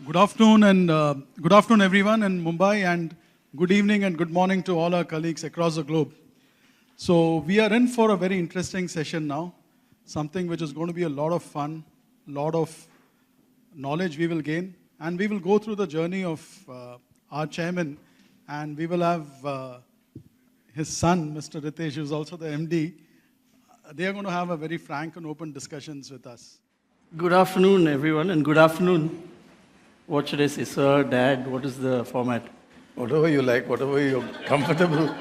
Good afternoon and good afternoon everyone in Mumbai, and good evening and good morning to all our colleagues across the globe. So we are in for a very interesting session now, something which is going to be a lot of fun, a lot of knowledge we will gain, and we will go through the journey of our chairman, and we will have his son, Mr. Ritesh, who is also the MD. They are going to have a very frank and open discussions with us. Good afternoon, everyone, and good afternoon. What should I say, sir, dad? What is the format? Whatever you like, whatever you're comfortable.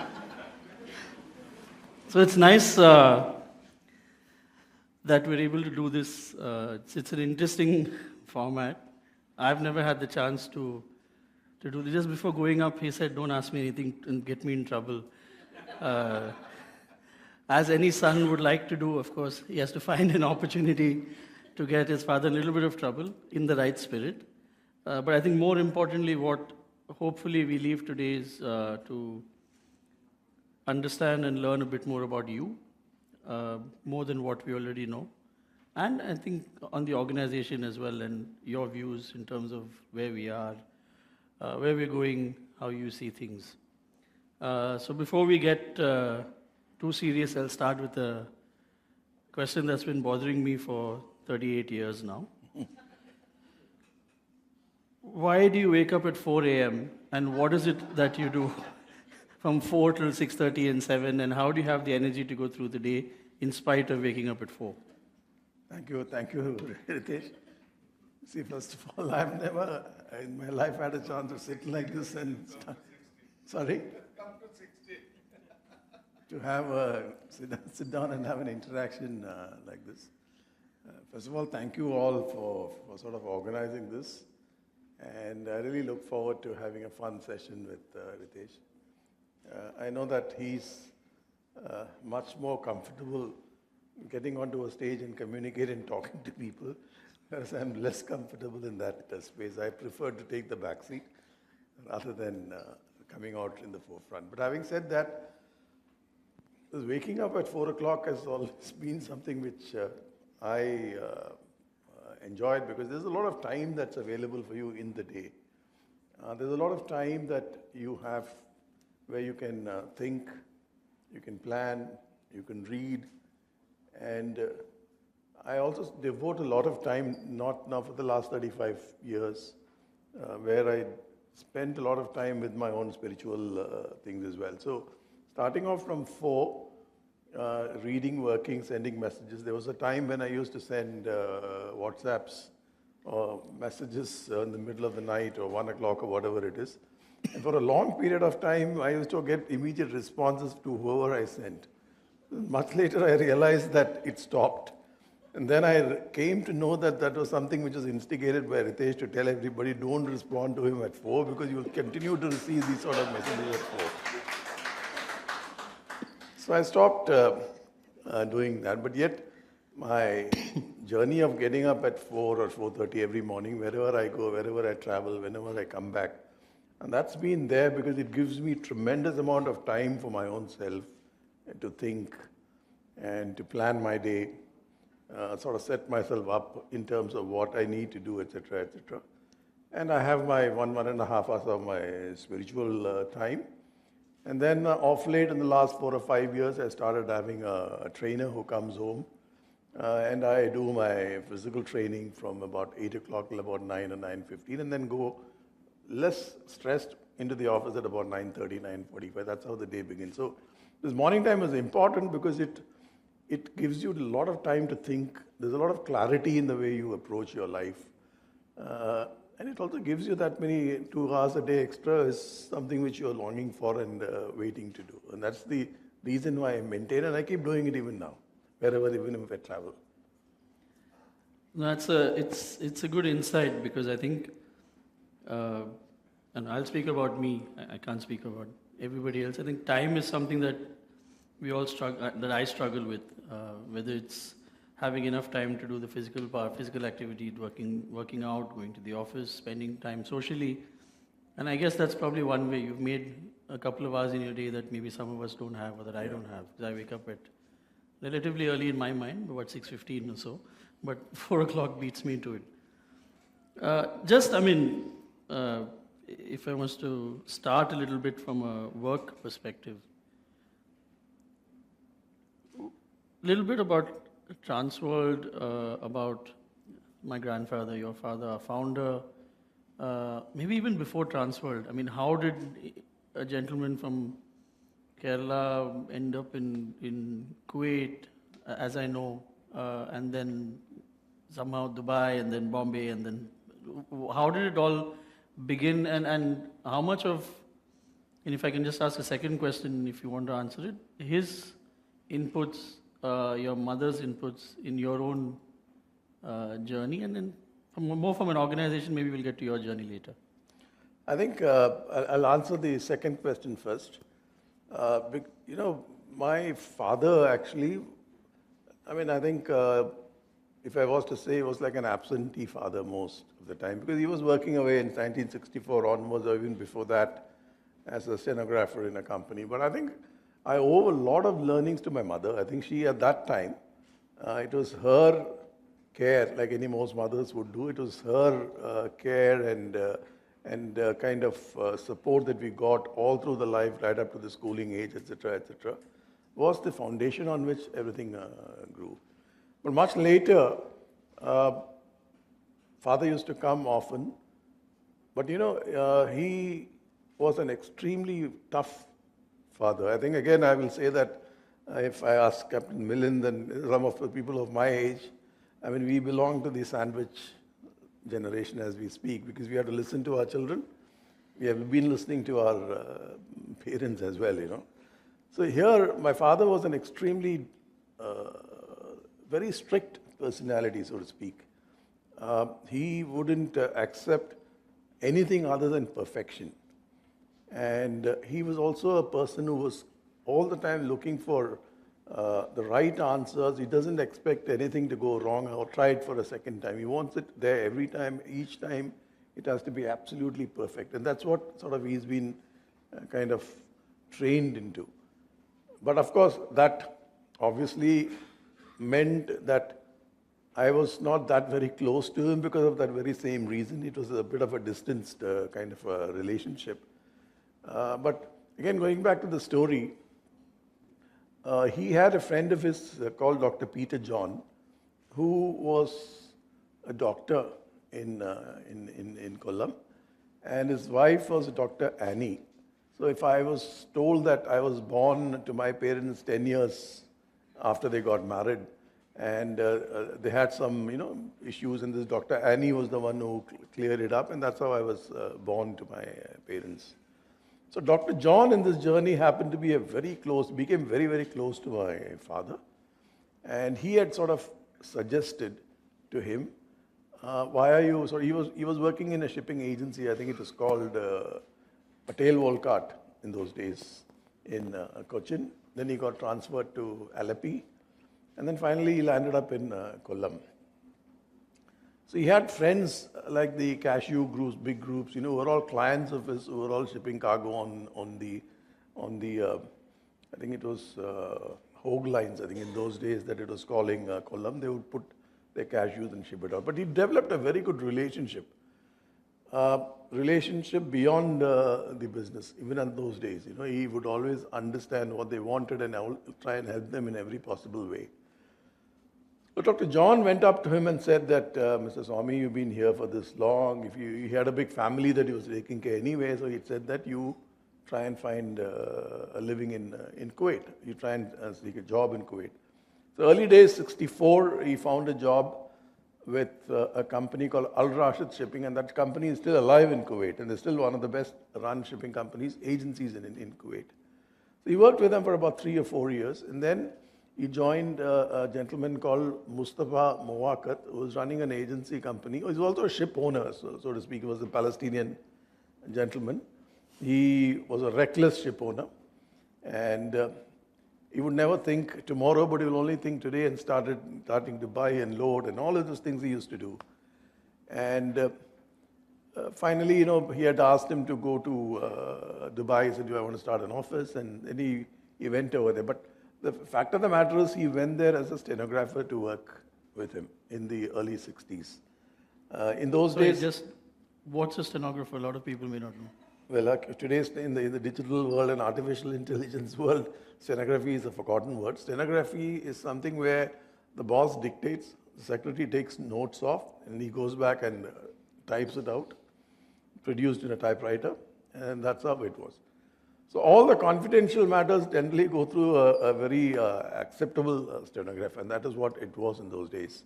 So it's nice that we're able to do this. It's an interesting format. I've never had the chance to do this. Just before going up, he said, "Don't ask me anything and get me in trouble." As any son would like to do, of course, he has to find an opportunity to get his father in a little bit of trouble in the right spirit. But I think more importantly, what hopefully we leave today is to understand and learn a bit more about you, more than what we already know. And I think on the organization as well, and your views in terms of where we are, where we're going, how you see things. So before we get too serious, I'll start with a question that's been bothering me for 38 years now. Why do you wake up at 4 a.m. and what is it that you do from 4 till 6:30 and 7, and how do you have the energy to go through the day in spite of waking up at 4? Thank you, Ritesh. See, first of all, I've never in my life had a chance to sit like this and sorry? To have sit down and have an interaction like this. First of all, thank you all for sort of organizing this. And I really look forward to having a fun session with Ritesh. I know that he's much more comfortable getting onto a stage and communicating and talking to people, whereas I'm less comfortable in that space. I prefer to take the back seat rather than coming out in the forefront. But having said that, waking up at 4 o'clock has always been something which I enjoyed, because there's a lot of time that's available for you in the day. There's a lot of time that you have where you can think, you can plan, you can read. And I also devote a lot of time, not now for the last 35 years, where I spent a lot of time with my own spiritual things as well. So starting off from 4, reading, working, sending messages. There was a time when I used to send WhatsApps or messages in the middle of the night or 1 o'clock or whatever it is. And for a long period of time, I used to get immediate responses to whoever I sent. Much later, I realized that it stopped. And then I came to know that that was something which was instigated by Ritesh to tell everybody, don't respond to him at 4 because you will continue to receive these sort of messages at 4. So I stopped doing that, but yet my journey of getting up at 4 or 4:30 every morning, wherever I go, wherever I travel, whenever I come back, and that's been there because it gives me tremendous amount of time for my own self to think and to plan my day, sort of set myself up in terms of what I need to do, etc., etc. And I have my 1.5 hours of my spiritual time. And then off late in the last 4 or 5 years, I started having a trainer who comes home. And I do my physical training from about 8 o'clock till about 9 or 9:15, and then go less stressed into the office at about 9:30, 9:45. That's how the day begins. So this morning time is important because it gives you a lot of time to think. There's a lot of clarity in the way you approach your life. And it also gives you that many 2 hours a day extra is something which you're longing for and waiting to do. And that's the reason why I maintain, and I keep doing it even now, even if I travel. It's a good insight, because I think, and I'll speak about me, I can't speak about everybody else. I think time is something that we all struggle, that I struggle with, whether it's having enough time to do the physical part, physical activity, working out, going to the office, spending time socially. And I guess that's probably one way. You've made a couple of hours in your day that maybe some of us don't have, or that I don't have, because I wake up at relatively early in my mind, about 6:15 or so, but 4 o'clock beats me to it. I mean, if I was to start a little bit from a work perspective, a little bit about Transworld, about my grandfather, your father, our founder, maybe even before Transworld. I mean, how did a gentleman from Kerala end up in Kuwait, as I know, and then somehow Dubai, and then Bombay, and then how did it all begin, and how much of, and if I can just ask a second question, if you want to answer it, his inputs, your mother's inputs in your own journey, and then more from an organization, maybe we'll get to your journey later. I think I'll answer the second question first. My father actually, I mean, I think if I was to say, he was like an absentee father most of the time, because he was working away in 1964 onwards, or even before that, as a stenographer in a company. But I think I owe a lot of learnings to my mother. I think she, at that time, it was her care, like any most mothers would do. It was her care and kind of support that we got all through the life, right up to the schooling age, etc., was the foundation on which everything grew. But much later, father used to come often, but he was an extremely tough father. I think, again, I will say that if I ask Captain Milind and some of the people of my age, I mean, we belong to the sandwich generation as we speak, because we have to listen to our children. We have been listening to our parents as well, So here, my father was an extremely, very strict personality, so to speak. He wouldn't accept anything other than perfection. And he was also a person who was all the time looking for the right answers. He doesn't expect anything to go wrong or try it for a second time. He wants it there every time, each time. It has to be absolutely perfect. And that's what sort of he's been kind of trained into. But of course, that obviously meant that I was not that very close to him because of that very same reason. It was a bit of a distanced kind of a relationship. But again, going back to the story, he had a friend of his called Dr. Peter John, who was a doctor in Kollam, and his wife was Dr. Annie. So if I was told that I was born to my parents 10 years after they got married, and they had some issues, and this Dr. Annie was the one who cleared it up, and that's how I was born to my parents. So Dr. John in this journey happened to be became very, very close to my father. And he had sort of suggested to him, so he was working in a shipping agency, I think it was called Patel Volkart in those days in Cochin. Then he got transferred to Alleppey. And then finally he landed up in Kollam. So he had friends like the Cashew groups, big groups, who were all clients of his, who were all shipping cargo on the I think it was Hogue lines, I think in those days that it was calling Kollam. They would put their cashews and ship it out. But he developed a very good relationship beyond the business, even in those days. He would always understand what they wanted and try and help them in every possible way. So Dr. John went up to him and said that, Mr. Swami, you've been here for this long. He had a big family that he was taking care anyway, so he said that you try and find a living in Kuwait. You try and seek a job in Kuwait. So early days, 64, he found a job with a company called Al Rashid Shipping, and that company is still alive in Kuwait, and they're still one of the best run shipping agencies in Kuwait. So he worked with them for about 3 or 4 years, and then he joined a gentleman called Mustafa Mowakat, who was running an agency company. He was also a ship owner, so to speak. He was a Palestinian gentleman. He was a reckless ship owner, and he would never think tomorrow, but he will only think today, and starting to buy and load and all of those things he used to do. And finally, he had asked him to go to Dubai. He said, do I want to start an office? And then he went over there. But the fact of the matter is, he went there as a stenographer to work with him in the early 60s. In those Sorry, days, just what's a stenographer? A lot of people may not know. well, today's in the digital world and artificial intelligence world, stenography is a forgotten word. Stenography is something where the boss dictates, the secretary takes notes off, and he goes back and types it out, produced in a typewriter, and that's how it was. So all the confidential matters generally go through a very acceptable stenograph, and that is what it was in those days.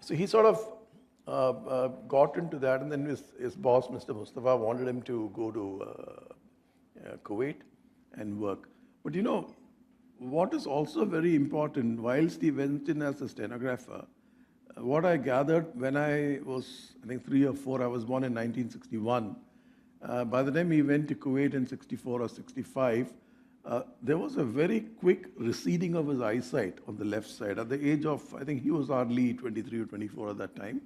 So he sort of got into that, and then his boss, Mr. Mustafa, wanted him to go to Kuwait and work. But you know, what is also very important, whilst he went in as a stenographer, what I gathered when I was, I think 3 or 4, I was born in 1961. By the time he went to Kuwait in 64 or 65, there was a very quick receding of his eyesight on the left side. At the age of, I think he was hardly 23 or 24 at that time.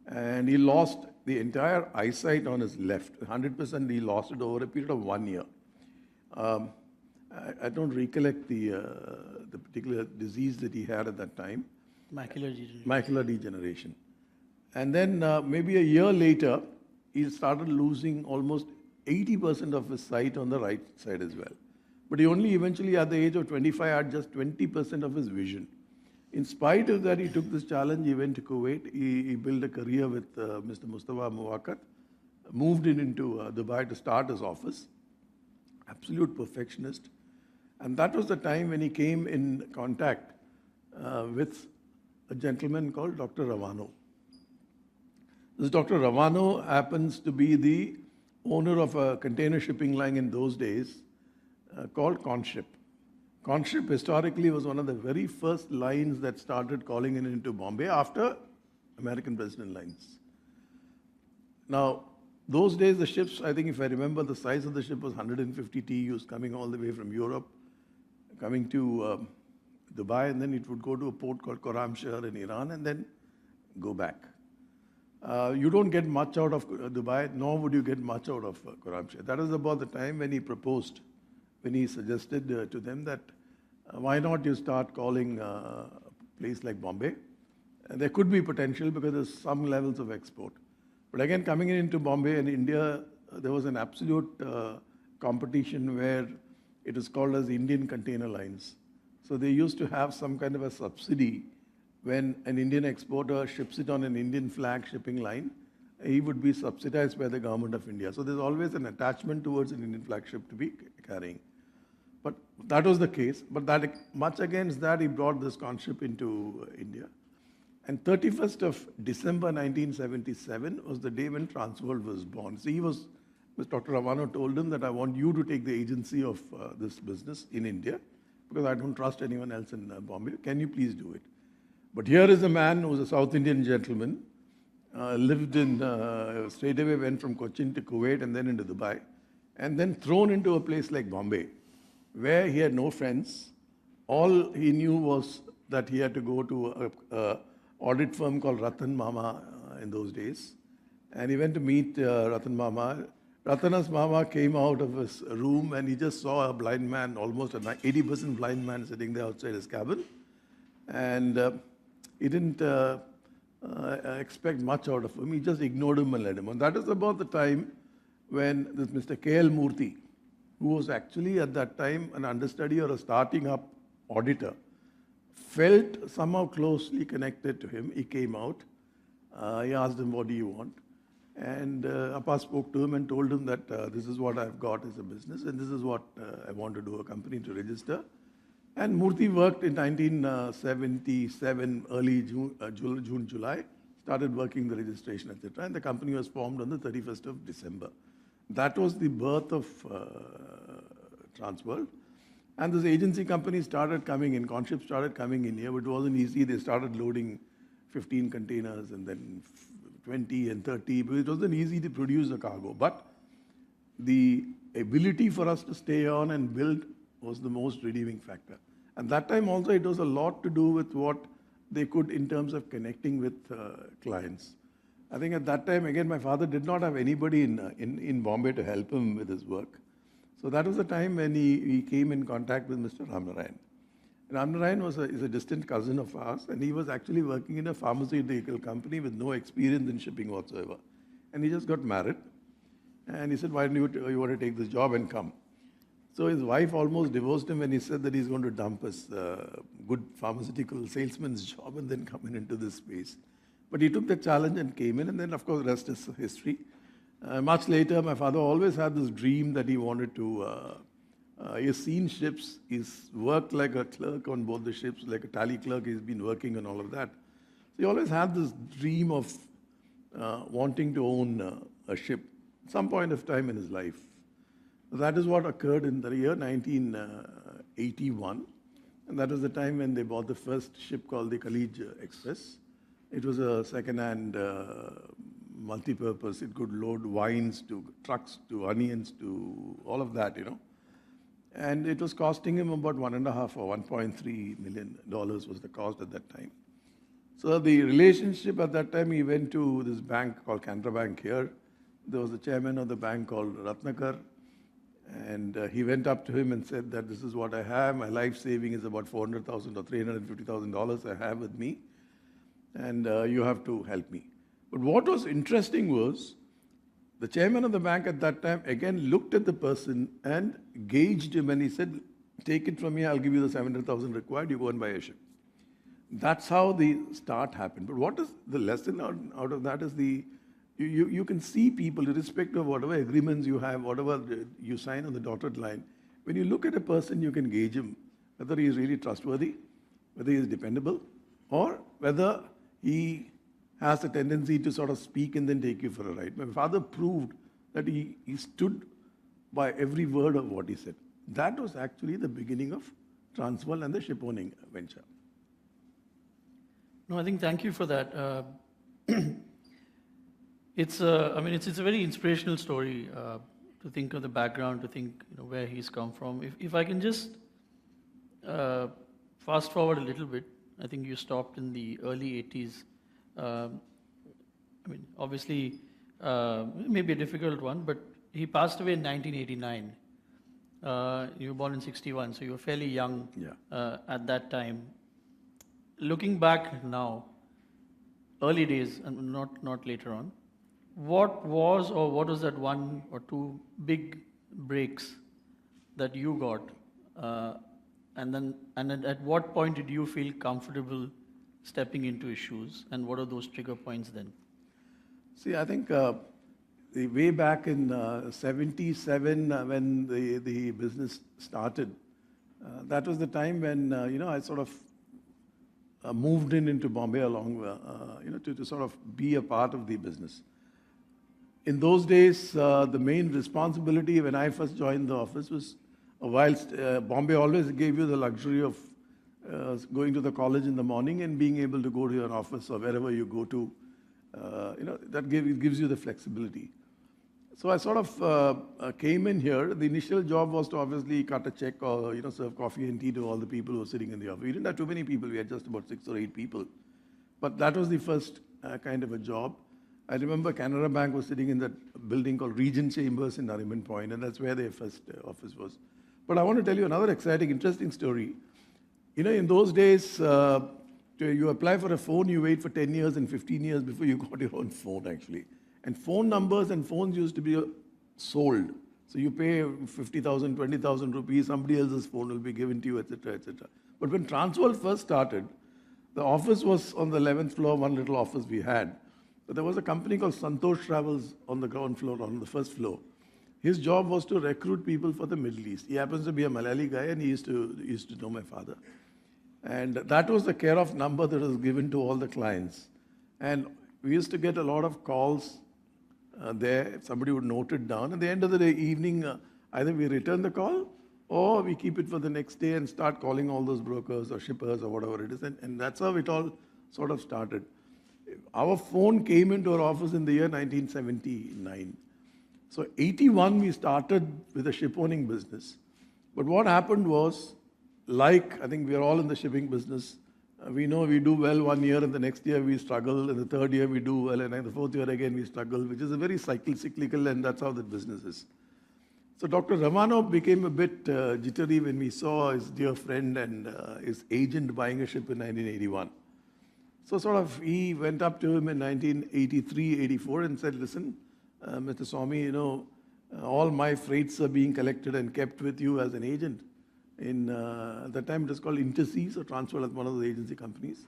And he lost the entire eyesight on his left. 100% he lost it over a period of 1 year. I don't recollect the particular disease that he had at that time. Macular degeneration. Macular degeneration. And then maybe a year later, he started losing almost 80% of his sight on the right side as well. But he only eventually, at the age of 25, had just 20% of his vision. In spite of that, he took this challenge. He went to Kuwait. He built a career with Mr. Mustafa Muwakat, moved into Dubai to start his office. Absolute perfectionist. And that was the time when he came in contact with a gentleman called Dr. Ravano. This Dr. Ravano happens to be the owner of a container shipping line in those days called Conship. Conship historically was one of the very first lines that started calling in into Bombay after American President lines. Now, those days the ships, I think if I remember, the size of the ship was 150 TEUs coming all the way from Europe, coming to Dubai, and then it would go to a port called Khorramshahr in Iran and then go back. You don't get much out of Dubai, nor would you get much out of Khorramshahr. That was about the time when he proposed, when he suggested to them that why not you start calling a place like Bombay? There could be potential because there's some levels of export. But again, coming into Bombay and India, there was an absolute competition where it is called as Indian container lines. So they used to have some kind of a subsidy when an Indian exporter ships it on an Indian flag shipping line, he would be subsidized by the government of India. So there's always an attachment towards an Indian flagship to be carrying. But that was the case. But that much against that, he brought this concept into India. And 31st of December 1977 was the day when Transworld was born. So Dr. Ravano told him that I want you to take the agency of this business in India because I don't trust anyone else in Bombay. Can you please do it? But here is a man who's a South Indian gentleman, lived in, straight away went from Cochin to Kuwait and then into Dubai, and then thrown into a place like Bombay, where he had no friends. All he knew was that he had to go to an audit firm called Ratan Mama in those days. And he went to meet Ratan Mama. Ratana's Mama came out of his room and he just saw a blind man, almost an 80% blind man sitting there outside his cabin. And he didn't expect much out of him. He just ignored him and let him on. That is about the time when this Mr. K.L. Murthy, who was actually at that time an understudy or a starting up auditor, felt somehow closely connected to him. He came out. He asked him, what do you want? And Appa spoke to him and told him that this is what I've got as a business and this is what I want to do, a company to register. And Murthy worked in 1977, early June, July, started working the registration, etc. And the company was formed on the 31st of December. That was the birth of Transworld. And this agency company started coming in, Conship started coming in here, but it wasn't easy. They started loading 15 containers and then 20 and 30, but it wasn't easy to produce a cargo. But the ability for us to stay on and build was the most redeeming factor. And that time also it was a lot to do with what they could in terms of connecting with clients. I think at that time, again, my father did not have anybody in Bombay to help him with his work. So that was the time when he came in contact with Mr. Ramnarayan. And Amnarayan is a distant cousin of ours, and he was actually working in a pharmaceutical company with no experience in shipping whatsoever. And he just got married, and he said, why don't you want to take this job and come? So his wife almost divorced him when he said that he's going to dump his good pharmaceutical salesman's job and then come into this space. But he took the challenge and came in, and then, of course, rest is history. Much later, my father always had this dream that he wanted to. He's seen ships, he's worked like a clerk on board the ships, like a tally clerk, he's been working on all of that. So he always had this dream of wanting to own a ship at some point of time in his life. That is what occurred in the year 1981. And that was the time when they bought the first ship called the Khalij Express. It was a second-hand multi-purpose. It could load wines to trucks, to onions, to all of that, And it was costing him about $1.5 or $1.3 million was the cost at that time. So the relationship at that time, he went to this bank called Canara Bank here. There was the chairman of the bank called Ratnakar. And he went up to him and said that this is what I have. My life saving is about $400,000 or $350,000 I have with me. And you have to help me. But what was interesting was, the chairman of the bank at that time again looked at the person and gauged him, and he said, take it from me, I'll give you the 700,000 required, you go and buy a ship. That's how the start happened. But what is the lesson out of that is you can see people, irrespective of whatever agreements you have, whatever you sign on the dotted line, when you look at a person, you can gauge him, whether he is really trustworthy, whether he is dependable, or whether he has a tendency to sort of speak and then take you for a ride. My father proved that he stood by every word of what he said. That was actually the beginning of Transworld and the ship owning venture. No, I think thank you for that. It's a very inspirational story to think of the background, to think where he's come from. If I can just fast forward a little bit, I think you stopped in the early 80s. Obviously, maybe a difficult one, but he passed away in 1989. You were born in 61, so you were fairly young at that time. Looking back now, early days, and not later on, what was that one or two big breaks that you got, and at what point did you feel comfortable stepping into his shoes, and what are those trigger points then? See, I think the way back in 77 when the business started, that was the time when I sort of moved into Bombay along, to sort of be a part of the business. In those days, the main responsibility when I first joined the office was, whilst Bombay always gave you the luxury of going to the college in the morning and being able to go to your office or wherever you go to, that gives you the flexibility. So I sort of came in here. The initial job was to obviously cut a check or serve coffee and tea to all the people who were sitting in the office. We didn't have too many people. We had just about 6 or 8 people. But that was the first kind of a job. I remember Canara Bank was sitting in that building called Regent Chambers in Nariman Point, and that's where their first office was. But I want to tell you another exciting, interesting story. In those days, you apply for a phone, you wait for 10 years and 15 years before you got your own phone, actually. And phone numbers and phones used to be sold. So you pay 50,000, 20,000 rupees, somebody else's phone will be given to you, etc., etc. But when Transworld first started, the office was on the 11th floor, one little office we had. But there was a company called Santosh Travels on the ground floor, on the first floor. His job was to recruit people for the Middle East. He happens to be a Malayali guy, and he used to know my father. And that was the care-of number that was given to all the clients. And we used to get a lot of calls there. Somebody would note it down. At the end of the day, evening, either we return the call or we keep it for the next day and start calling all those brokers or shippers or whatever it is. And that's how it all sort of started. Our phone came into our office in the year 1979. So 81, we started with a ship owning business. But what happened was, I think we are all in the shipping business, we know we do well one year and the next year we struggle, and the third year we do well, and the fourth year again we struggle, which is a very cyclical, and that's how the business is. So Dr. Ramanov became a bit jittery when we saw his dear friend and his agent buying a ship in 1981. So sort of he went up to him in 1983, 84 and said, listen, Mr. Swami, all my freights are being collected and kept with you as an agent. At that time it was called Interseas or Transworld, one of the agency companies.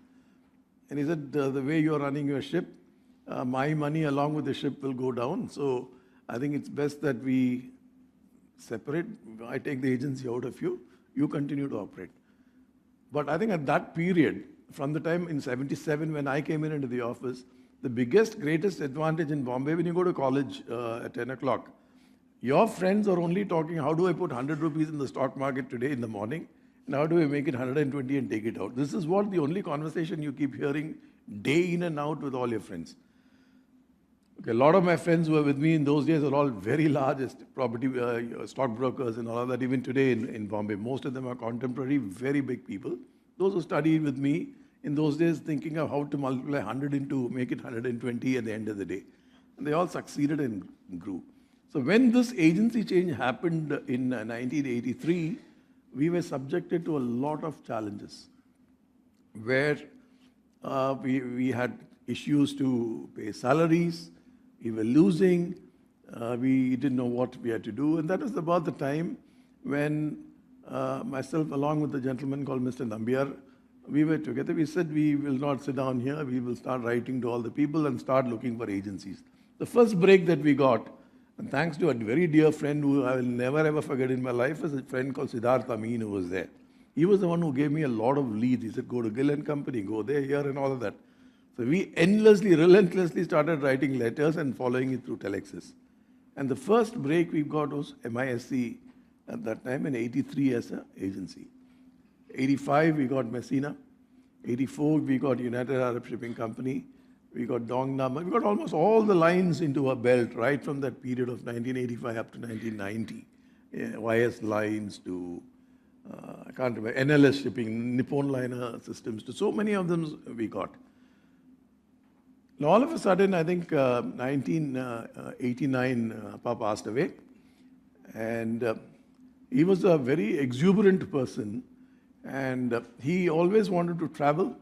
And he said, the way you're running your ship, my money along with the ship will go down. So I think it's best that we separate. I take the agency out of you, you continue to operate. But I think at that period, from the time in 77 when I came into the office, the greatest advantage in Bombay, when you go to college at 10 o'clock, your friends are only talking, how do I put 100 rupees in the stock market today in the morning? And how do I make it 120 and take it out? This is what the only conversation you keep hearing day in and out with all your friends. Okay, a lot of my friends who were with me in those days are all very large property stockbrokers and all of that, even today in Bombay. Most of them are contemporary, very big people. Those who studied with me in those days thinking of how to multiply 100 into, make it 120 at the end of the day. And they all succeeded and grew. So when this agency change happened in 1983, we were subjected to a lot of challenges where we had issues to pay salaries, we were losing, we didn't know what we had to do. And that was about the time when myself, along with a gentleman called Mr. Nambiar, we were together. We said, we will not sit down here. We will start writing to all the people and start looking for agencies. The first break that we got, and thanks to a very dear friend who I will never ever forget in my life, is a friend called Siddharth Amin who was there. He was the one who gave me a lot of leads. He said, go to Gill and Company, go there, here, and all of that. So we endlessly, relentlessly started writing letters and following it through telexes. And the first break we got was MISC at that time in 83 as an agency. 85 we got Messina. 84 we got United Arab Shipping Company. We got Dongnam. We got almost all the lines into our belt right from that period of 1985 up to 1990. YS Lines to, I can't remember, NLS Shipping, Nippon Liner Systems, to so many of them we got. Now, all of a sudden, I think 1989, Papa passed away. And he was a very exuberant person. And he always wanted to travel.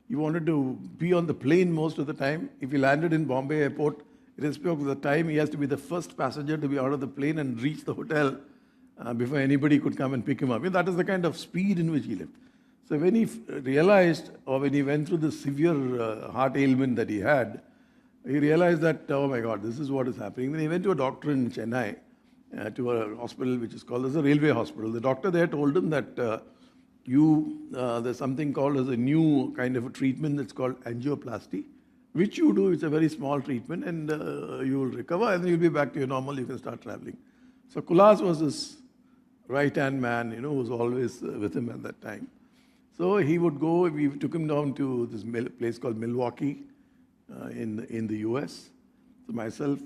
He wanted to be on the plane most of the time. If he landed in Bombay airport, irrespective of the time, he has to be the first passenger to be out of the plane and reach the hotel before anybody could come and pick him up. And that is the kind of speed in which he lived. So when he realized, or when he went through the severe heart ailment that he had, he realized that, oh my God, this is what is happening. Then he went to a doctor in Chennai, to a hospital which is called as a railway hospital. The doctor there told him that there's something called as a new kind of a treatment that's called angioplasty, which you do. It's a very small treatment, and you will recover, and you'll be back to your normal. You can start traveling. So Kulas was this right-hand man, who was always with him at that time. So he would go. We took him down to this place called Milwaukee in the US. So myself,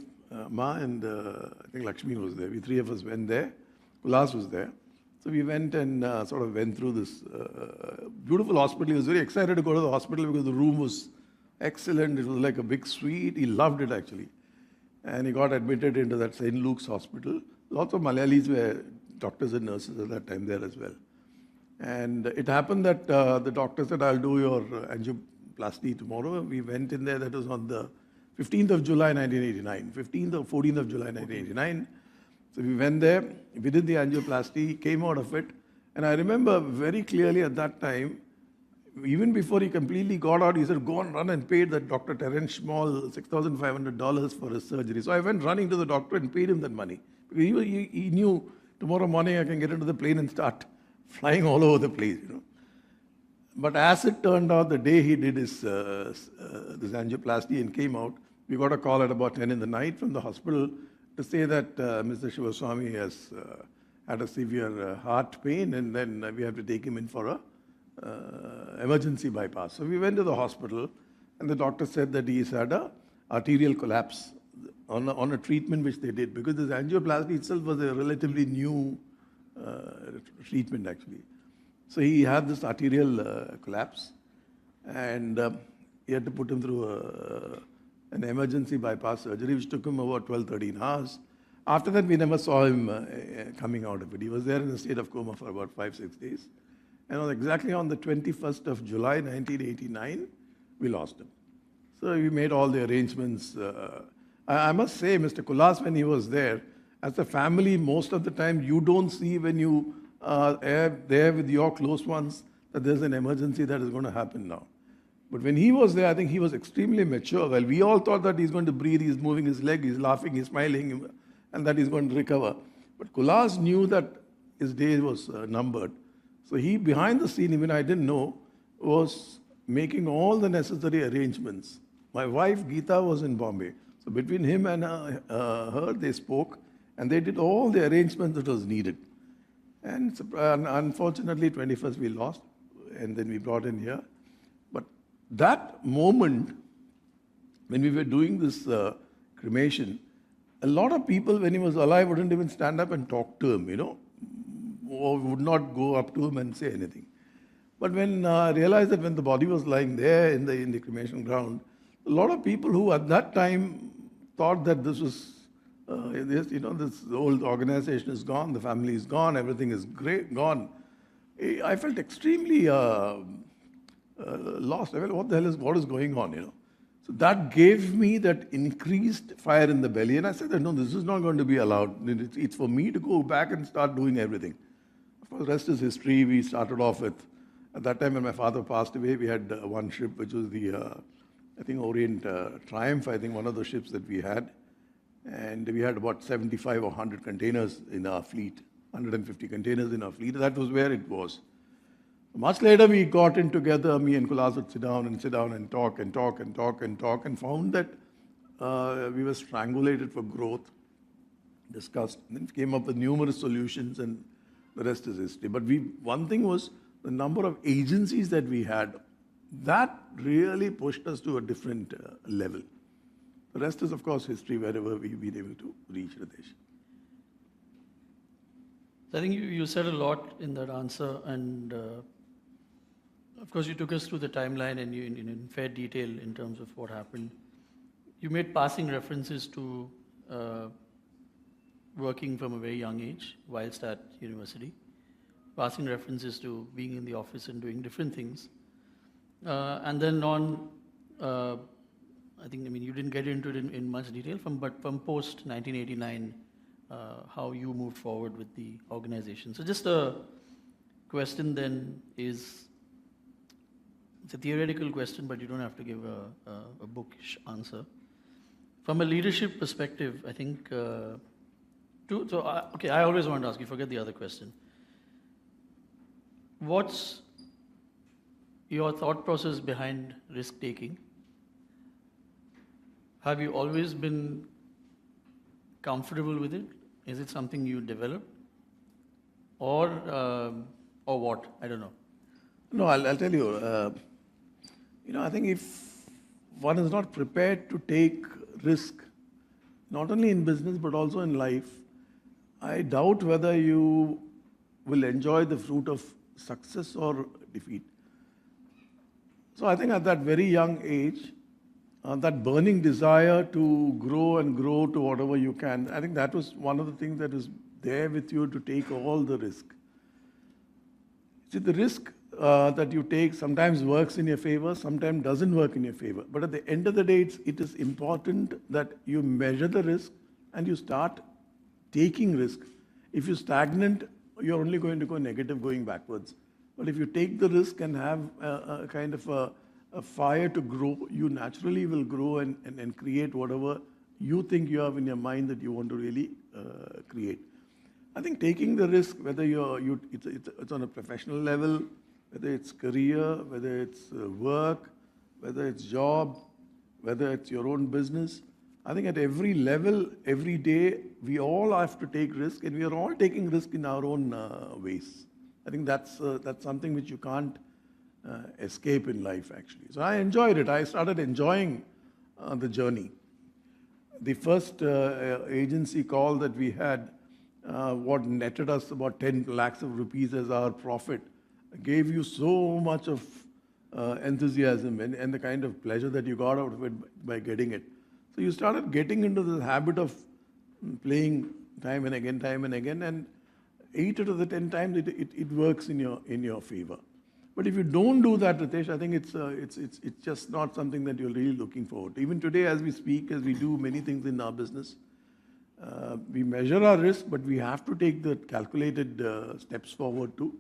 Ma, and I think Lakshmi was there. We three of us went there. Kulas was there. So we went and sort of went through this beautiful hospital. He was very excited to go to the hospital because the room was excellent. It was like a big suite. He loved it, actually. And he got admitted into that St. Luke's hospital. Lots of Malayalis were doctors and nurses at that time there as well. And it happened that the doctor said, I'll do your angioplasty tomorrow. We went in there. That was on the 15th of July, 1989. 15th or 14th of July, 1989. So we went there. We did the angioplasty, came out of it. And I remember very clearly at that time, even before he completely got out, he said, go and run and pay that Dr. Terence Small $6,500 for his surgery. So I went running to the doctor and paid him that money. Because he knew tomorrow morning I can get into the plane and start flying all over the place. But as it turned out, the day he did his this angioplasty and came out, we got a call at about 10 in the night from the hospital to say that Mr. Shivaswamy has had a severe heart pain, and then we have to take him in for a emergency bypass. So we went to the hospital, and the doctor said that he's had a arterial collapse on a treatment which they did, because this angioplasty itself was a relatively new treatment, actually. So he had this arterial collapse, and he had to put him through an emergency bypass surgery, which took him about 12, 13 hours. After that, we never saw him coming out of it. He was there in a state of coma for about 5-6 days. And exactly on the 21st of July, 1989, we lost him. So we made all the arrangements. I must say, Mr. Kulas, when he was there, as a family, most of the time, you don't see when you are there with your close ones that there's an emergency that is going to happen now. But when he was there, I think he was extremely mature. Well, we all thought that he's going to breathe, he's moving his leg, he's laughing, he's smiling, and that he's going to recover. But Kulas knew that his day was numbered. So he, behind the scene, even I didn't know, was making all the necessary arrangements. My wife, Geeta, was in Bombay. So between him and her, they spoke, and they did all the arrangements that was needed. And unfortunately, 21st we lost, and then we brought in here. But that moment, when we were doing this cremation, a lot of people, when he was alive, wouldn't even stand up and talk to him, or would not go up to him and say anything. But when I realized that when the body was lying there in the cremation ground, a lot of people who at that time thought that this was, this old organization is gone, the family is gone, everything is great, gone. I felt extremely lost. I felt, what is going on, So that gave me that increased fire in the belly. And I said that, no, this is not going to be allowed. It's for me to go back and start doing everything. Of course, the rest is history. We started off with, at that time when my father passed away, we had one ship, which was the, I think, Orient Triumph, I think one of the ships that we had. And we had about 75 or 100 containers in our fleet, 150 containers in our fleet. That was where it was. Much later, we got in together, me and Kulas would sit down and talk and found that we were strangulated for growth, discussed, and then came up with numerous solutions, and the rest is history. But one thing was the number of agencies that we had, that really pushed us to a different level. The rest is, of course, history, wherever we've been able to reach, Ritesh. I think you said a lot in that answer, and of course you took us through the timeline and you in fair detail in terms of what happened. You made passing references to working from a very young age whilst at university, passing references to being in the office and doing different things. And then on, I think, you didn't get into it in much detail, but from post 1989, how you moved forward with the organization. So just a question then is, it's a theoretical question, but you don't have to give a bookish answer. From a leadership perspective, I think, I always want to ask you, forget the other question. What's your thought process behind risk-taking? Have you always been comfortable with it? Is it something you developed? Or what? I don't know. No, I'll tell you. I think if one is not prepared to take risk, not only in business but also in life, I doubt whether you will enjoy the fruit of success or defeat. So I think at that very young age, that burning desire to grow and grow to whatever you can, I think that was one of the things that was there with you to take all the risk. See, the risk that you take sometimes works in your favor, sometimes doesn't work in your favor. But at the end of the day, it is important that you measure the risk and you start taking risk. If you're stagnant, you're only going to go negative, going backwards. But if you take the risk and have a kind of a fire to grow, you naturally will grow and create whatever you think you have in your mind that you want to really create. I think taking the risk, whether it's on a professional level, whether it's career, whether it's work, whether it's job, whether it's your own business, I think at every level, every day, we all have to take risk, and we are all taking risk in our own ways. I think that's something which you can't escape in life, actually. So I enjoyed it. I started enjoying the journey. The first agency call that we had, what netted us about 10 lakhs of rupees as our profit, gave you so much of enthusiasm and the kind of pleasure that you got out of it by getting it. So you started getting into the habit of playing time and again, and 8 out of the 10 times it works in your favor. But if you don't do that, Ritesh, I think it's just not something that you're really looking forward to. Even today, as we speak, as we do many things in our business, we measure our risk, but we have to take the calculated steps forward to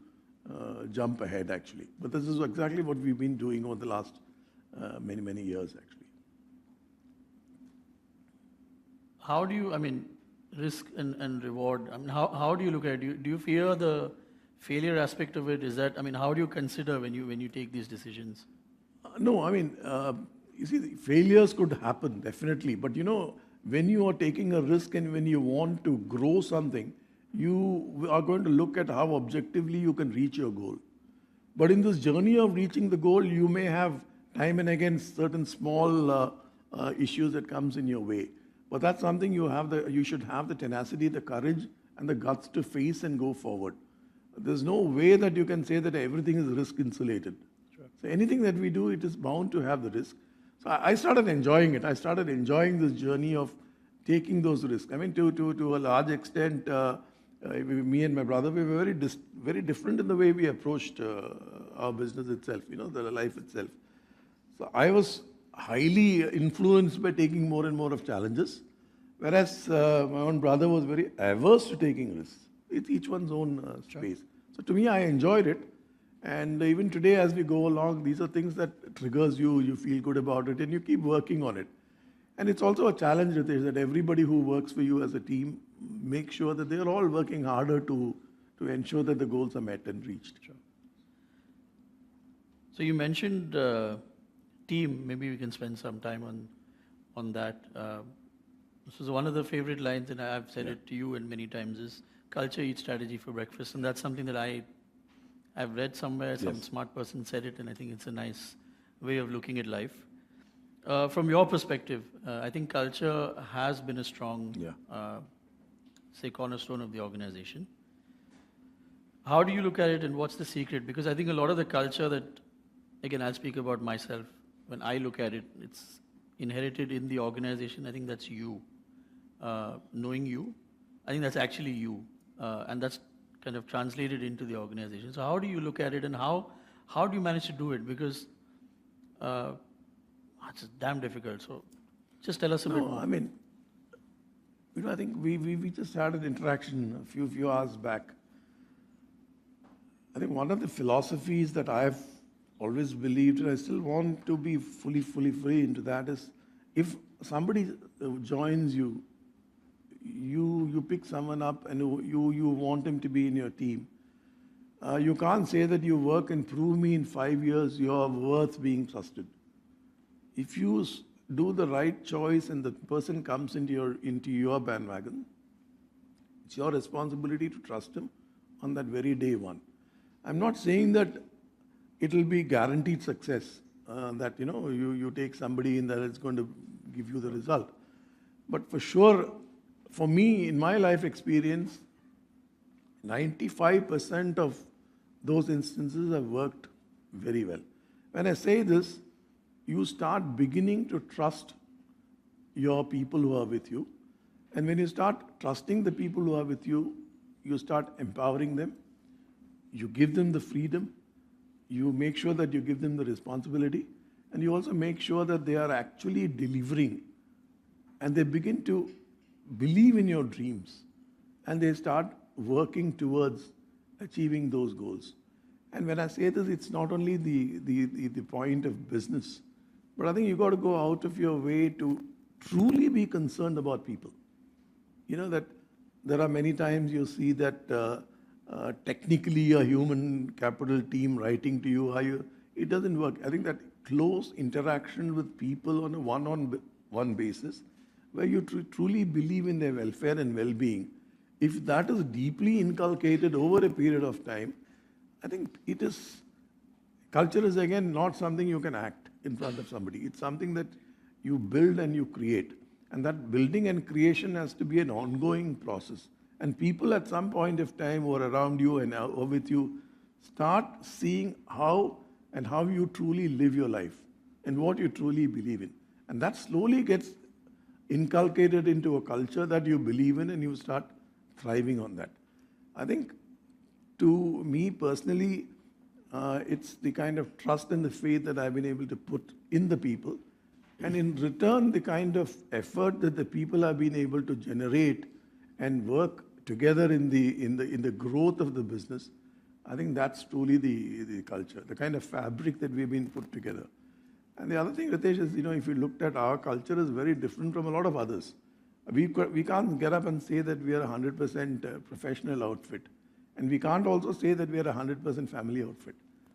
jump ahead, actually. But this is exactly what we've been doing over the last many years, actually. How do you, I mean, risk and reward, I mean, how do you look at it? Do you fear the failure aspect of it? Is that, I mean, how do you consider when you take these decisions? No, I mean, you see, the failures could happen, definitely. But when you are taking a risk and when you want to grow something, you are going to look at how objectively you can reach your goal. But in this journey of reaching the goal, you may have time and again certain small issues that comes in your way. But that's something you should have the tenacity, the courage, and the guts to face and go forward. There's no way that you can say that everything is risk insulated. Sure. So anything that we do, it is bound to have the risk. So I started enjoying it. I started enjoying this journey of taking those risks. I mean, to a large extent, me and my brother, we were very different in the way we approached our business itself, the life itself. So I was highly influenced by taking more and more of challenges, whereas my own brother was very averse to taking risks. It's each one's own space. So to me, I enjoyed it. And even today, as we go along, these are things that triggers you, you feel good about it, and you keep working on it. And it's also a challenge, Ritesh, that everybody who works for you as a team, make sure that they're all working harder to ensure that the goals are met and reached. Sure. So you mentioned team. Maybe we can spend some time on that. This is one of the favorite lines, and I've said it to you and many times, is culture eats strategy for breakfast. And that's something that I've read somewhere, some smart person said it, and I think it's a nice way of looking at life. From your perspective, I think culture has been a strong, say, cornerstone of the organization. How do you look at it, and what's the secret? Because I think a lot of the culture that, again, I'll speak about myself. When I look at it, it's inherited in the organization. I think that's you. Knowing you, I think that's actually you. And that's kind of translated into the organization. So how do you look at it, and how do you manage to do it? Because it's damn difficult. So just tell us a bit more. I mean, I think we just had an interaction a few hours back. I think one of the philosophies that I've always believed, and I still want to be fully into that, is if somebody joins you, you pick someone up and you want him to be in your team. You can't say that you work and prove me in 5 years you're worth being trusted. If you do the right choice and the person comes into your bandwagon, it's your responsibility to trust him on that very day one. I'm not saying that it will be guaranteed success, that you take somebody in that it's going to give you the result. But for sure, for me, in my life experience, 95% of those instances have worked very well. When I say this, you start beginning to trust your people who are with you. And when you start trusting the people who are with you, you start empowering them. You give them the freedom. You make sure that you give them the responsibility. And you also make sure that they are actually delivering. And they begin to believe in your dreams. And they start working towards achieving those goals. And when I say this, it's not only the point of business, but I think you've got to go out of your way to truly be concerned about people. That there are many times you see that technically a human capital team writing to you, it doesn't work. I think that close interaction with people on a one-on-one basis, where you truly believe in their welfare and well-being, if that is deeply inculcated over a period of time, I think culture is again not something you can act in front of somebody. It's something that you build and you create. And that building and creation has to be an ongoing process. And people at some point of time who are around you and or with you start seeing how you truly live your life and what you truly believe in. And that slowly gets inculcate it into a culture that you believe in and you start thriving on that. I think to me personally, it's the kind of trust and the faith that I've been able to put in the people. And in return, the kind of effort that the people have been able to generate and work together in the growth of the business, I think that's truly the culture, the kind of fabric that we've been put together. And the other thing, Ritesh, is, if you looked at our culture is very different from a lot of others. We can't get up and say that we are a 100% professional outfit. And we can't also say that we are a 100% family outfit.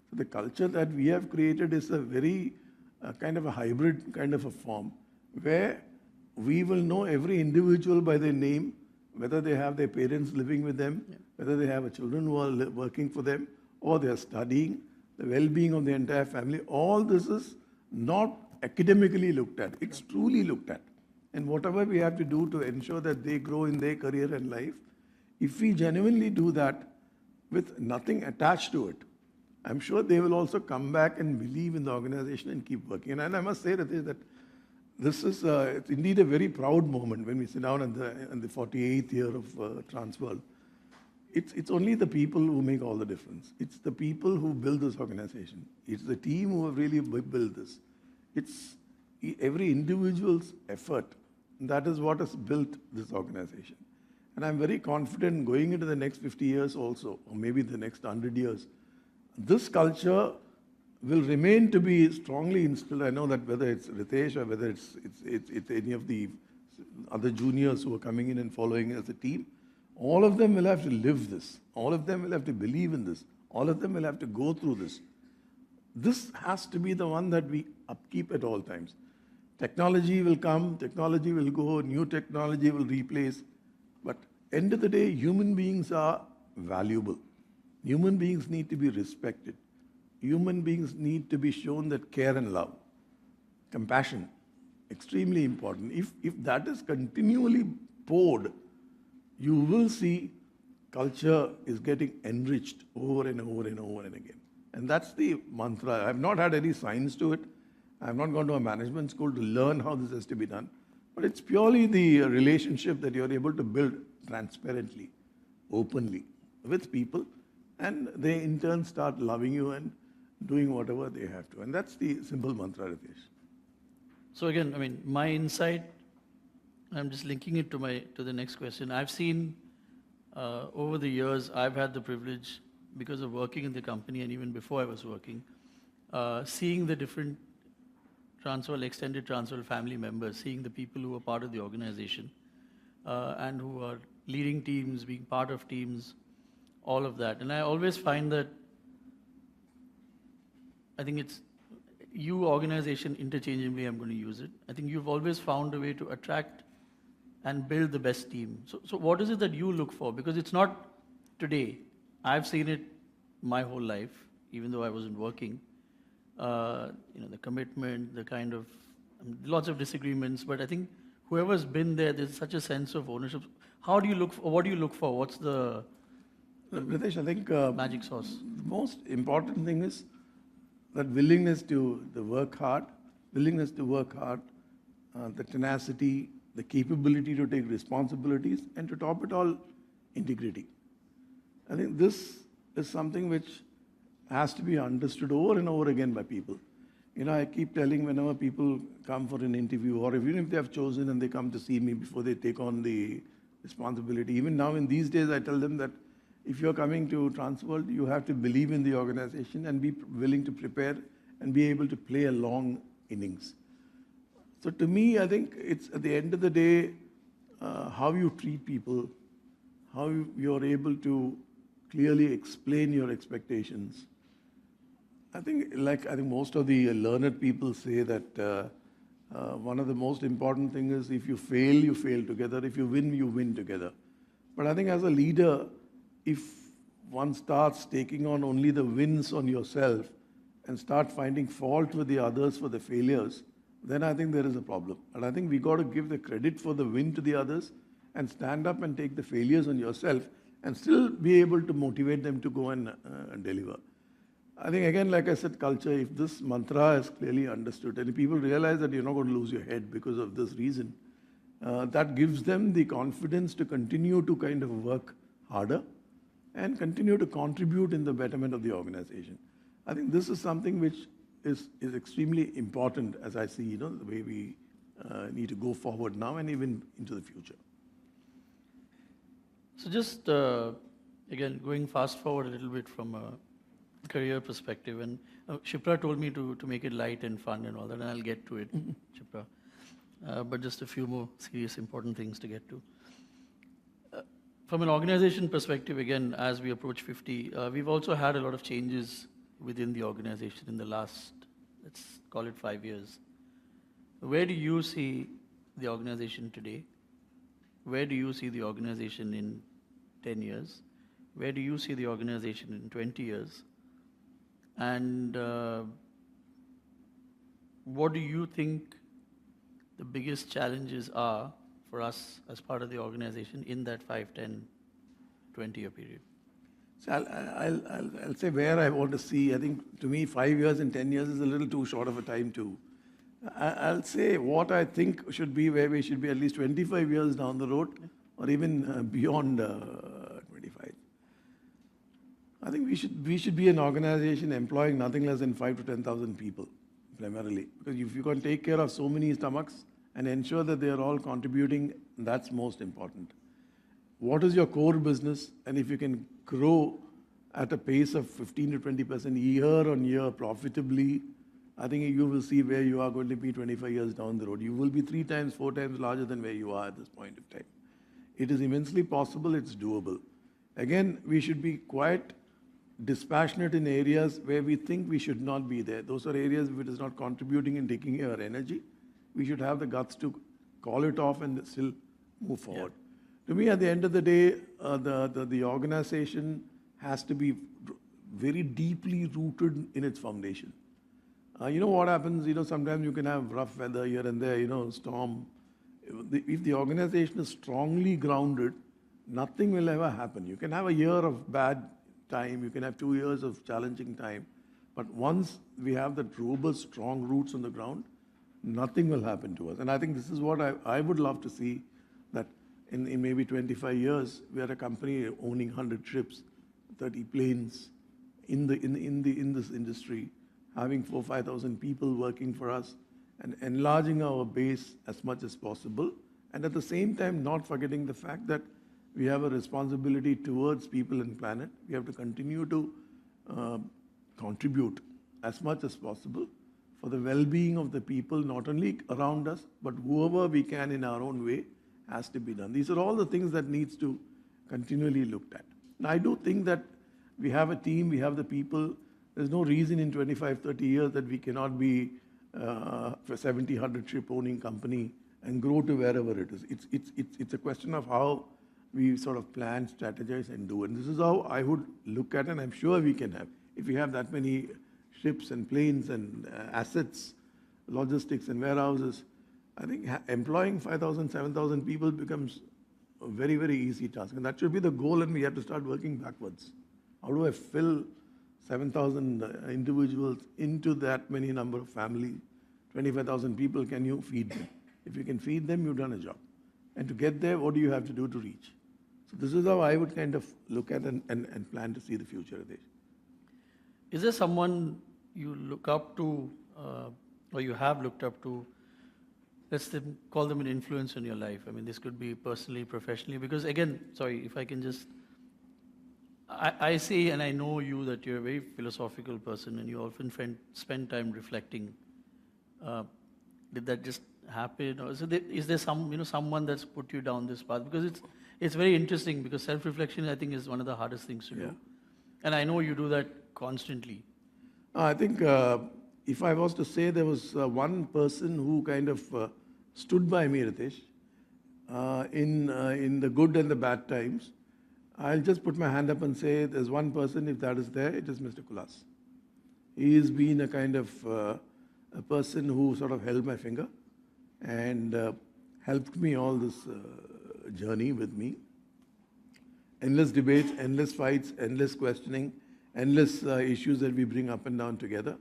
So the culture that we have created is a very kind of a hybrid kind of a form, where we will know every individual by their name, whether they have their parents living with them, whether they have children who are working for them, or they are studying, the well-being of the entire family. All this is not academically looked at. It's truly looked at. And whatever we have to do to ensure that they grow in their career and life, if we genuinely do that with nothing attached to it, I'm sure they will also come back and believe in the organization and keep working. And I must say, Ritesh, that this is it's indeed a very proud moment when we sit down in the 48th year of Transworld. It's only the people who make all the difference. It's the people who build this organization. It's the team who have really built this. It's every individual's effort. That is what has built this organization. And I'm very confident going into the next 50 years also, or maybe the next 100 years, this culture will remain to be strongly instilled. I know that whether it's Ritesh or whether it's any of the other juniors who are coming in and following as a team, all of them will have to live this. All of them will have to believe in this. All of them will have to go through this. This has to be the one that we upkeep at all times. Technology will come, technology will go, new technology will replace. But end of the day, human beings are valuable. Human beings need to be respected. Human beings need to be shown that care and love. Compassion, extremely important. If that is continually poured, you will see culture is getting enriched over and over and over and again. And that's the mantra. I've not had any science to it. I've not gone to a management school to learn how this has to be done. But it's purely the relationship that you're able to build transparently, openly with people, and they in turn start loving you and doing whatever they have to. And that's the simple mantra, Ritesh. So again, I mean, my insight, I'm just linking it to the next question. I've seen over the years, I've had the privilege, because of working in the company and even before I was working, seeing the different extended Transworld family members, seeing the people who are part of the organization and who are leading teams, being part of teams, all of that. And I always find that, I think it's you organization interchangeably, I'm going to use it. I think you've always found a way to attract and build the best team. So what is it that you look for? Because it's not today. I've seen it my whole life, even though I wasn't working. The commitment, the kind of, lots of disagreements, but I think whoever's been there, there's such a sense of ownership. How do you look for, what do you look for? What's the Ritesh, I think magic sauce? the most important thing is that willingness to work hard, the tenacity, the capability to take responsibilities, and to top it all, integrity. I think this is something which has to be understood over and over again by people. I keep telling whenever people come for an interview, or even if they have chosen and they come to see me before they take on the responsibility, even now in these days, I tell them that if you're coming to Transworld, you have to believe in the organization and be willing to prepare and be able to play a long innings. So to me, I think it's at the end of the day, how you treat people, how you're able to clearly explain your expectations. I think most of the learned people say that one of the most important things is if you fail together. If you win together. But I think as a leader, if one starts taking on only the wins on yourself and start finding fault with the others for the failures, then I think there is a problem. And I think we got to give the credit for the win to the others and stand up and take the failures on yourself and still be able to motivate them to go and deliver. I think, again, like I said, culture, if this mantra is clearly understood and if people realize that you're not going to lose your head because of this reason, that gives them the confidence to continue to kind of work harder and continue to contribute in the betterment of the organization. I think this is something which is extremely important as I see, the way we need to go forward now and even into the future. So just, again, going fast forward a little bit from a career perspective, and Shipra told me to make it light and fun and all that, and I'll get to it, Shipra. But just a few more serious, important things to get to. From an organization perspective, again, as we approach 50, we've also had a lot of changes within the organization in the last, let's call it 5 years. Where do you see the organization today? Where do you see the organization in 10 years? Where do you see the organization in 20 years? And what do you think the biggest challenges are for us as part of the organization in that 5, 10, 20-year period? So I'll say where I want to see. I think to me 5 years and 10 years is a little too short of a time too. I'll say what I think should be where we should be at least 25 years down the road, or even beyond 25. I think we should be an organization employing nothing less than 5 to 10,000 people, primarily. Because if you can take care of so many stomachs and ensure that they are all contributing, that's most important. What is your core business? And if you can grow at a pace of 15 to 20% year on year profitably, I think you will see where you are going to be 25 years down the road. You will be 3 times, 4 times larger than where you are at this point of time. It is immensely possible, it's doable. Again, we should be quite dispassionate in areas where we think we should not be there. Those are areas where it is not contributing and taking our energy. We should have the guts to call it off and still move forward. Yeah. To me, at the end of the day, the organization has to be very deeply rooted in its foundation. You know what happens, sometimes you can have rough weather here and there, storm. If the organization is strongly grounded, nothing will ever happen. You can have a year of bad time, you can have 2 years of challenging time, but once we have that robust, strong roots on the ground, nothing will happen to us. And I think this is what I would love to see, that in maybe 25 years, we are a company owning 100 ships, 30 planes in this industry, having 4,000-5,000 people working for us, and enlarging our base as much as possible, and at the same time not forgetting the fact that we have a responsibility towards people and planet. We have to continue to contribute as much as possible for the well-being of the people, not only around us, but whoever we can in our own way has to be done. These are all the things that needs to continually looked at. And I do think that we have a team, we have the people. There's no reason in 25, 30 years that we cannot be for 70, 100 ship owning company and grow to wherever it is. It's a question of how we sort of plan, strategize, and do. And this is how I would look at it, and I'm sure we can have. If we have that many ships and planes and assets, logistics and warehouses, I think employing 5,000, 7,000 people becomes a very, very easy task. And that should be the goal, and we have to start working backwards. How do I fill 7,000 individuals into that many number of family? 25,000 people, can you feed them? If you can feed them, you've done a job. And to get there, what do you have to do to reach? So this is how I would kind of look at and plan to see the future of this. Is there someone you look up to, or you have looked up to, let's call them an influence in your life? I mean, this could be personally, professionally, because again, sorry, if I can just, I see and I know you that you're a very philosophical person and you often spend time reflecting. Did that just happen, or is there someone that's put you down this path? Because it's very interesting, because self-reflection, I think, is one of the hardest things to do. And I know you do that constantly. I think if I was to say there was one person who kind of stood by me, Ritesh, in the good and the bad times, I'll just put my hand up and say there's one person, if that is there, it is Mr. Kulas. He has been a kind of a person who sort of held my finger and helped me all this journey with me. Endless debates, endless fights, endless questioning, endless issues that we bring up and down together.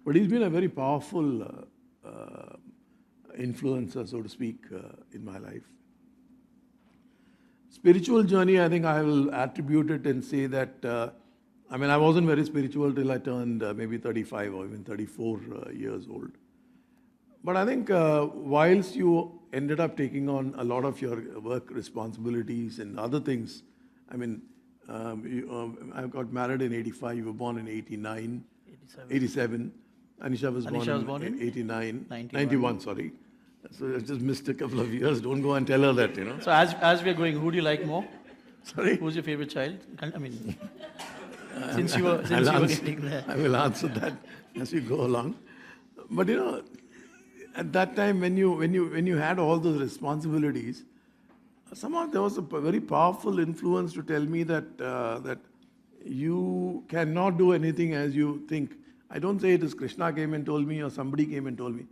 But he's been a very powerful influencer, so to speak, in my life. Spiritual journey, I think I will attribute it and say that, I wasn't very spiritual till I turned maybe 35 or even 34 years old. But I think whilst you ended up taking on a lot of your work responsibilities and other things, I got married in 85, you were born in 89, 87. Anisha was born in 89, 91, sorry. So I just missed a couple of years. Don't go and tell her that, So as we're going, who do you like more? Sorry? Who's your favorite child? Since you were getting there. I will answer that as we go along. But at that time when you had all those responsibilities, somehow there was a very powerful influence to tell me that you cannot do anything as you think. I don't say it is Krishna came and told me or somebody came and told me,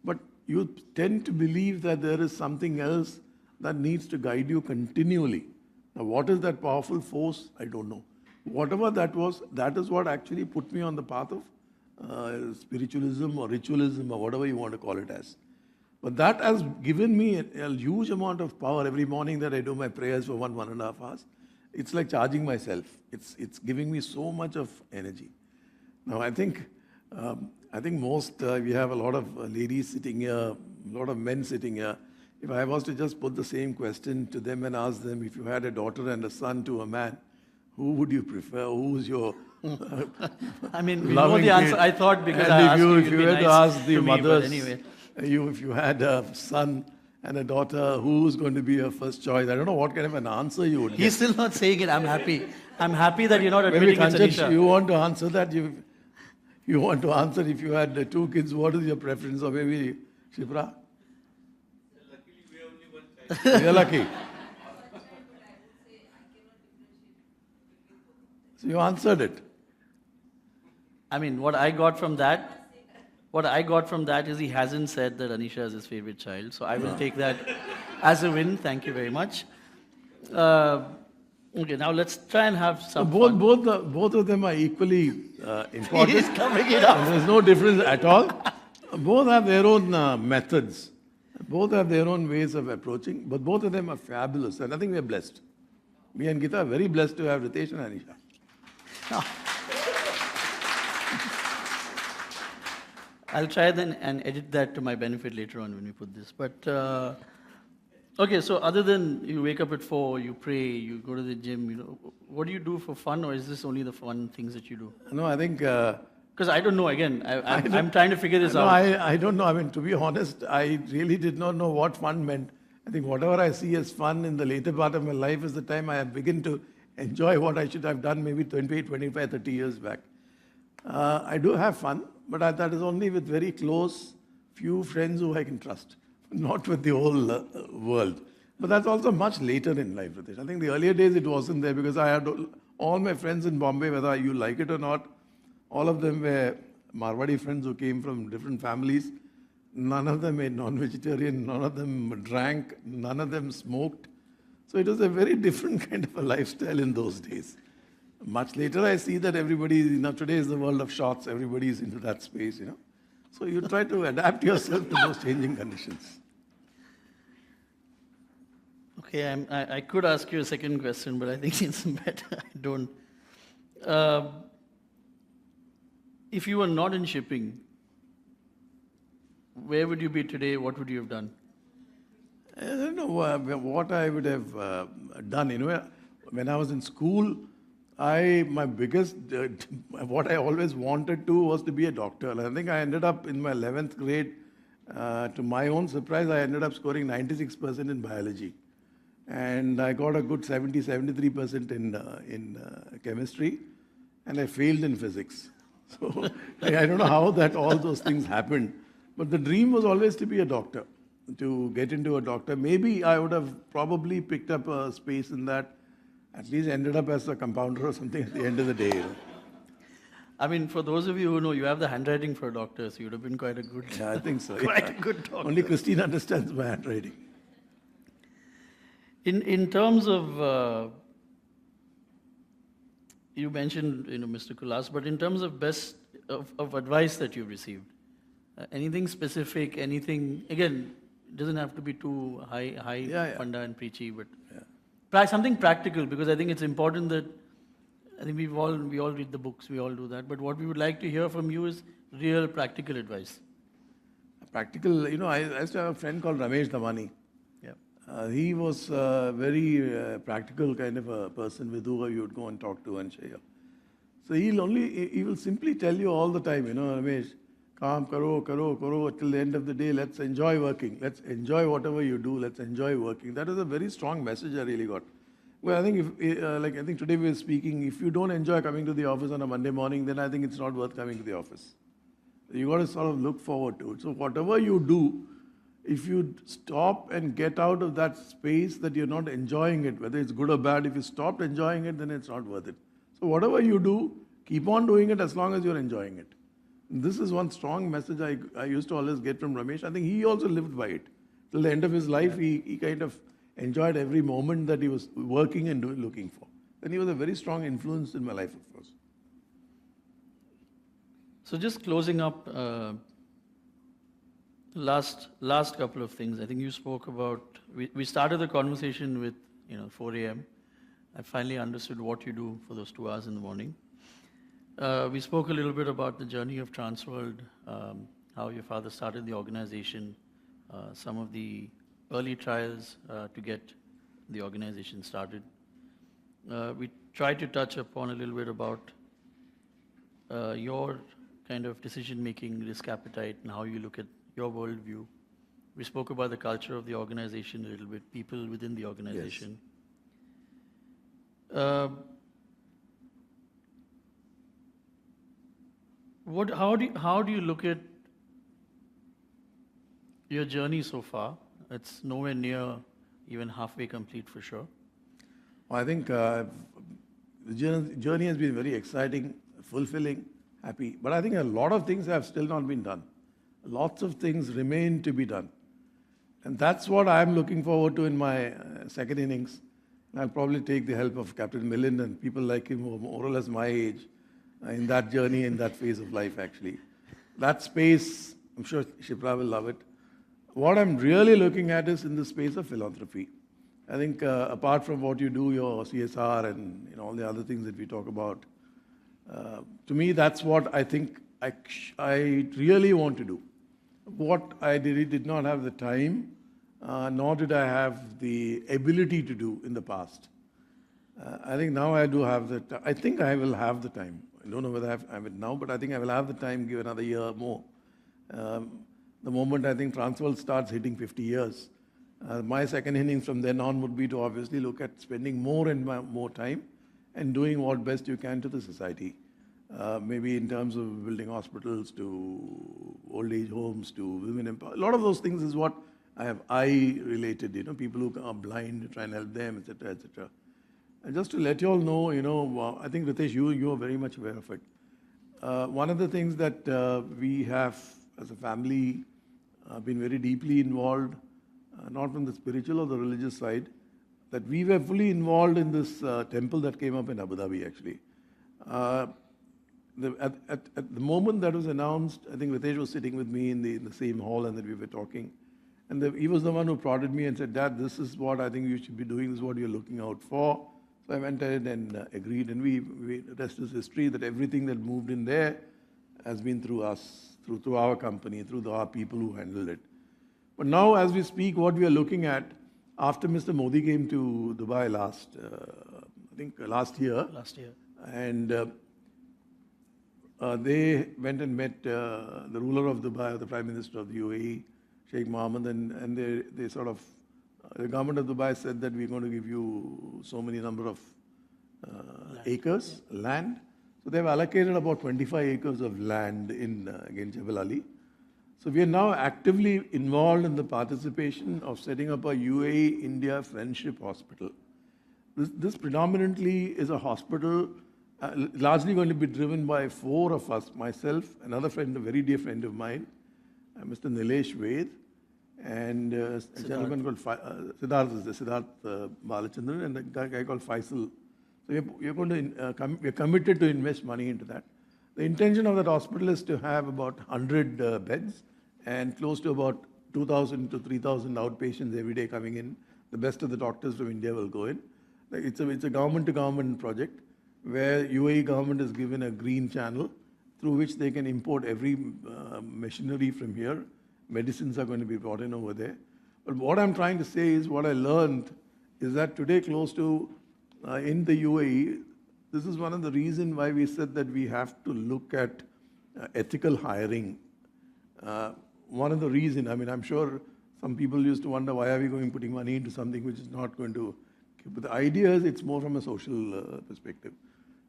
but you tend to believe that there is something else that needs to guide you continually. Now, what is that powerful force? I don't know. Whatever that was, that is what actually put me on the path of spiritualism or ritualism or whatever you want to call it as. But that has given me a huge amount of power every morning that I do my prayers for 1.5 hours. It's like charging myself. It's giving me so much of energy. Now, I think most, we have a lot of ladies sitting here, a lot of men sitting here. If I was to just put the same question to them and ask them, if you had a daughter and a son to a man, who would you prefer? Who's your we know the answer. I thought because I asked you, if you were to ask the mothers, anyway. If you had a son and a daughter, who's going to be your first choice? I don't know what kind of an answer you would get. He's still not saying it. I'm happy. I'm happy that you're not Maybe admitting it's Anisha. You want to answer that? You want to answer if you had 2 kids, what is your preference? Or maybe Shipra? Luckily, we have only one child. You're lucky. So you answered it. What I got from that is he hasn't said that Anisha is his favorite child. So I will take that as a win. Thank you very much. Okay, now let's try and have some fun. Both of them are equally important. He's covering it up. And there's no difference at all. Both have their own methods. Both have their own ways of approaching. But both of them are fabulous. And I think we are blessed. Me and Gita are very blessed to have Ritesh and Anisha. I'll try then and edit that to my benefit later on when we put this. But, okay, so other than you wake up at 4, you pray, you go to the gym, what do you do for fun, or is this only the fun things that you do? No, I think... Because I don't know, again, I'm trying to figure this out. I don't know. To be honest, I really did not know what fun meant. I think whatever I see as fun in the later part of my life is the time I have begun to enjoy what I should have done maybe 20, 25, 30 years back. I do have fun, but that is only with very close, few friends who I can trust, not with the whole world. But that's also much later in life, Ritesh. I think the earlier days it wasn't there because I had all my friends in Bombay, whether you like it or not, all of them were Marwadi friends who came from different families. None of them ate non-vegetarian, none of them drank, none of them smoked. So it was a very different kind of a lifestyle in those days. Much later I see that everybody, today is the world of shots, everybody is into that space, So you try to adapt yourself to those changing conditions. Okay, I could ask you a second question, but I think it's better I don't. If you were not in shipping, where would you be today? What would you have done? I don't know what I would have done. When I was in school, my biggest, what I always wanted to was to be a doctor. And I think I ended up in my 11th grade, to my own surprise, I ended up scoring 96% in biology. And I got a good 73% in chemistry, and I failed in physics. So I don't know how all those things happened. But the dream was always to be a doctor, to get into a doctor. Maybe I would have probably picked up a space in that, at least ended up as a compounder or something at the end of the day. For those of you who know, you have the handwriting for a doctor, so you would have been quite a good Yeah, I think so. quite a good doctor. Only Christine understands my handwriting. In terms of, you mentioned Mr. Kulas, but in terms of best of advice that you've received, Anything specific, anything, again, it doesn't have to be too high Yeah. funda and preachy, but Yeah. something practical, because I think it's important that, I think we all read the books, we all do that, but what we would like to hear from you is real practical advice. Practical, I used to have a friend called Ramesh Damani. Yeah. He was a very practical kind of a person with who you would go and talk to and share. So he will simply tell you all the time, Ramesh, kaam karo, till the end of the day, let's enjoy working. Let's enjoy whatever you do, let's enjoy working. That is a very strong message I really got. Well, I think I think today we were speaking, if you don't enjoy coming to the office on a Monday morning, then I think it's not worth coming to the office. You got to sort of look forward to it. So whatever you do, if you stop and get out of that space that you're not enjoying it, whether it's good or bad, if you stopped enjoying it, then it's not worth it. So whatever you do, keep on doing it as long as you're enjoying it. This is one strong message I used to always get from Ramesh. I think he also lived by it. Till the end of his life, he kind of enjoyed every moment that he was working and looking for. And he was a very strong influence in my life, of course. So just closing up, last couple of things. I think you spoke about, we started the conversation with 4 a.m. I finally understood what you do for those 2 hours in the morning. We spoke a little bit about the journey of Transworld, how your father started the organization, some of the early trials to get the organization started. We tried to touch upon a little bit about your kind of decision-making, risk appetite, and how you look at your worldview. We spoke about the culture of the organization a little bit, people within the organization. Yes. How do you look at your journey so far? It's nowhere near even halfway complete for sure. Well, I think the journey has been very exciting, fulfilling, happy. But I think a lot of things have still not been done. Lots of things remain to be done. And that's what I'm looking forward to in my second innings. And I'll probably take the help of Captain Milind and people like him who are more or less my age in that journey, in that phase of life, actually. That space, I'm sure Shipra will love it. What I'm really looking at is in the space of philanthropy. I think apart from what you do, your CSR and all the other things that we talk about, to me, that's what I think I really want to do. What I did not have the time, nor did I have the ability to do in the past. I think now I do have the I think I will have the time. I don't know whether I have it now, but I think I will have the time, give another year more. The moment I think Transworld starts hitting 50 years, my second innings from then on would be to obviously look at spending more and more time and doing what best you can to the society. Maybe in terms of building hospitals, to old age homes, to women empowerment. A lot of those things is what I have related, people who are blind, try and help them, etc., etc. And just to let you all know, I think Ritesh, you are very much aware of it. One of the things that we have as a family been very deeply involved, not from the spiritual or the religious side, that we were fully involved in this temple that came up in Abu Dhabi, actually. At the moment that was announced, I think Ritesh was sitting with me in the same hall and that we were talking. And he was the one who prodded me and said, Dad, this is what I think you should be doing, this is what you're looking out for. So I went ahead and agreed, and the rest is history, that everything that moved in there has been through us, through our company, through our people who handled it. But now, as we speak, what we are looking at, after Mr. Modi came to Dubai last year. Last year. And they went and met the ruler of Dubai, the Prime Minister of the UAE, Sheikh Mohammed, and they sort of, the government of Dubai said that we're going to give you so many number of acres, land. So they've allocated about 25 acres of land in, again, Jebel Ali. So we are now actively involved in the participation of setting up a UAE-India Friendship Hospital. This predominantly is a hospital largely going to be driven by 4 of us, myself, another friend, a very dear friend of mine, Mr. Nilesh Ved, and a gentleman called Siddharth Balachandran, and a guy called Faisal. So we're committed to invest money into that. The intention of that hospital is to have about 100 beds and close to about 2,000 to 3,000 outpatients every day coming in. The best of the doctors from India will go in. Like, it's a government-to-government project where UAE government is given a green channel through which they can import every machinery from here. Medicines are going to be brought in over there. But what I'm trying to say is, what I learned is that today close to, in the UAE, this is one of the reasons why we said that we have to look at ethical hiring. One of the reasons, I mean, I'm sure some people used to wonder, why are we putting money into something which is not going to, but the idea is it's more from a social perspective.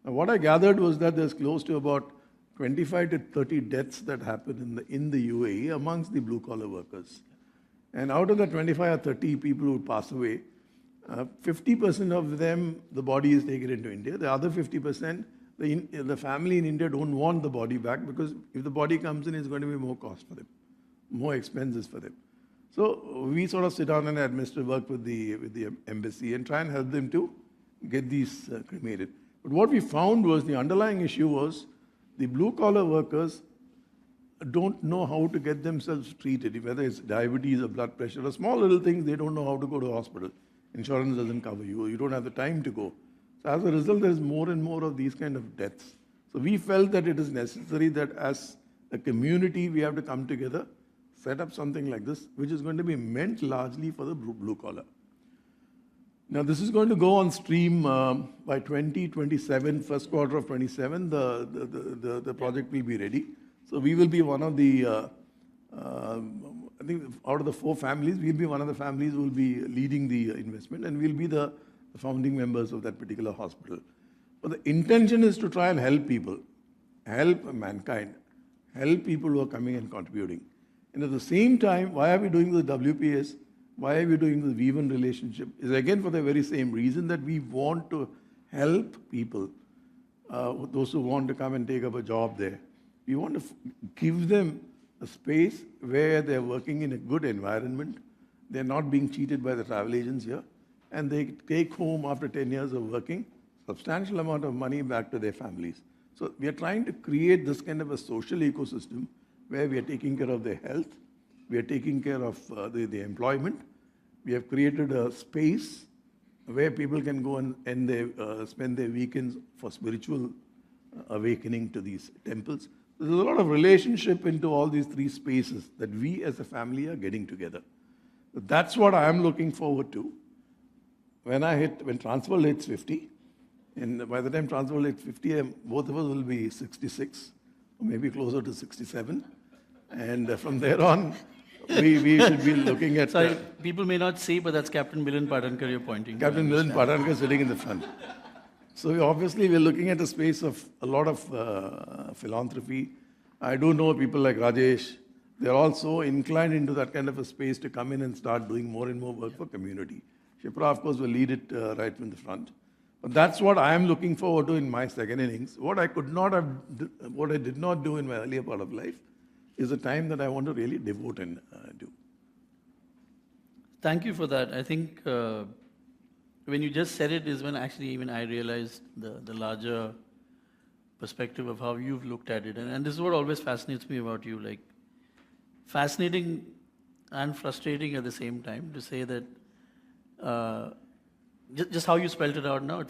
Now, what I gathered was that there's close to about 25 to 30 deaths that happen in the UAE amongst the blue-collar workers. And out of the 25 or 30 people who pass away, 50% of them, the body is taken into India. The other 50%, the family in India don't want the body back, because if the body comes in, it's going to be more cost for them, more expenses for them. So we sort of sit down and administer work with the embassy and try and help them to get these cremated. But what we found was the underlying issue was the blue-collar workers don't know how to get themselves treated, whether it's diabetes or blood pressure or small little things. They don't know how to go to the hospital. Insurance doesn't cover you. You don't have the time to go. So as a result, there's more and more of these kind of deaths. So we felt that it is necessary that as a community, we have to come together, set up something like this, which is going to be meant largely for the blue collar. Now, this is going to go on stream by 2027, first quarter of 27, the project will be ready. So we will be one of the, I think out of the 4 families, we'll be one of the families who will be leading the investment, and we'll be the founding members of that particular hospital. But the intention is to try and help people, help mankind, help people who are coming and contributing. And at the same time, why are we doing the WPS? Why are we doing the V1 relationship? Is again for the very same reason, that we want to help people, those who want to come and take up a job there. We want to give them a space where they're working in a good environment, they're not being cheated by the travel agents here, and they take home after 10 years of working substantial amount of money back to their families. So we are trying to create this kind of a social ecosystem where we are taking care of their health, we are taking care of the employment. We have created a space where people can go and spend their weekends for spiritual awakening to these temples. There's a lot of relationship into all these 3 spaces that we as a family are getting together. That's what I am looking forward to. When Transworld hits 50, and by the time Transworld hits 50, both of us will be 66, or maybe closer to 67. And from there on, we should be looking at... Sorry, people may not see, but that's Captain Milind Padankar you're pointing to. Captain Milind Padankar sitting in the front. So obviously, we're looking at a space of a lot of philanthropy. I do know people like Rajesh. They're also inclined into that kind of a space to come in and start doing more and more work for community. Shipra, of course, will lead it right from the front. But that's what I am looking forward to in my second innings. What I did not do in my earlier part of life is a time that I want to really devote and do. Thank you for that. I think when you just said it is when actually even I realized the larger perspective of how you've looked at it. And this is what always fascinates me about you, like fascinating and frustrating at the same time, to say that just how you spelled it out now,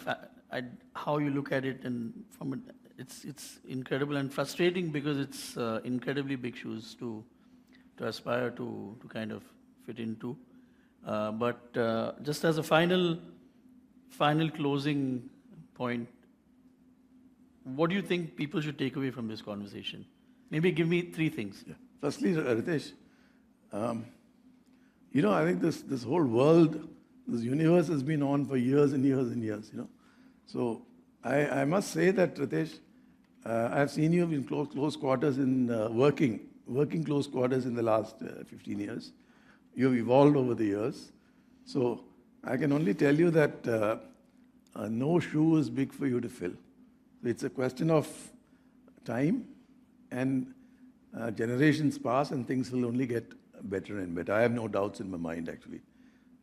how you look at it, and it's incredible and frustrating because it's incredibly big shoes to aspire to kind of fit into. But just as a final closing point, what do you think people should take away from this conversation? Maybe give me 3 things. Yeah. Firstly, Ritesh, I think this whole world, this universe has been on for years and years and years, So I must say that, Ritesh, I've seen you in close quarters in working close quarters in the last 15 years. You've evolved over the years. So I can only tell you that no shoe is big for you to fill. It's a question of time, and generations pass and things will only get better and better. I have no doubts in my mind, actually.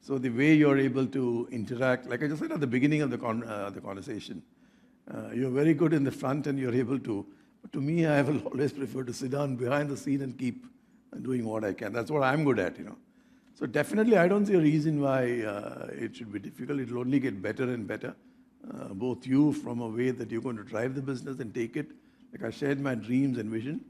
So the way you're able to interact, like I just said at the beginning of the conversation, you're very good in the front and you're able to But to me, I will always prefer to sit down behind the scene and keep doing what I can. That's what I'm good at, So definitely, I don't see a reason why it should be difficult. It will only get better and better. Both you from a way that you're going to drive the business and take it. Like I shared my dreams and vision.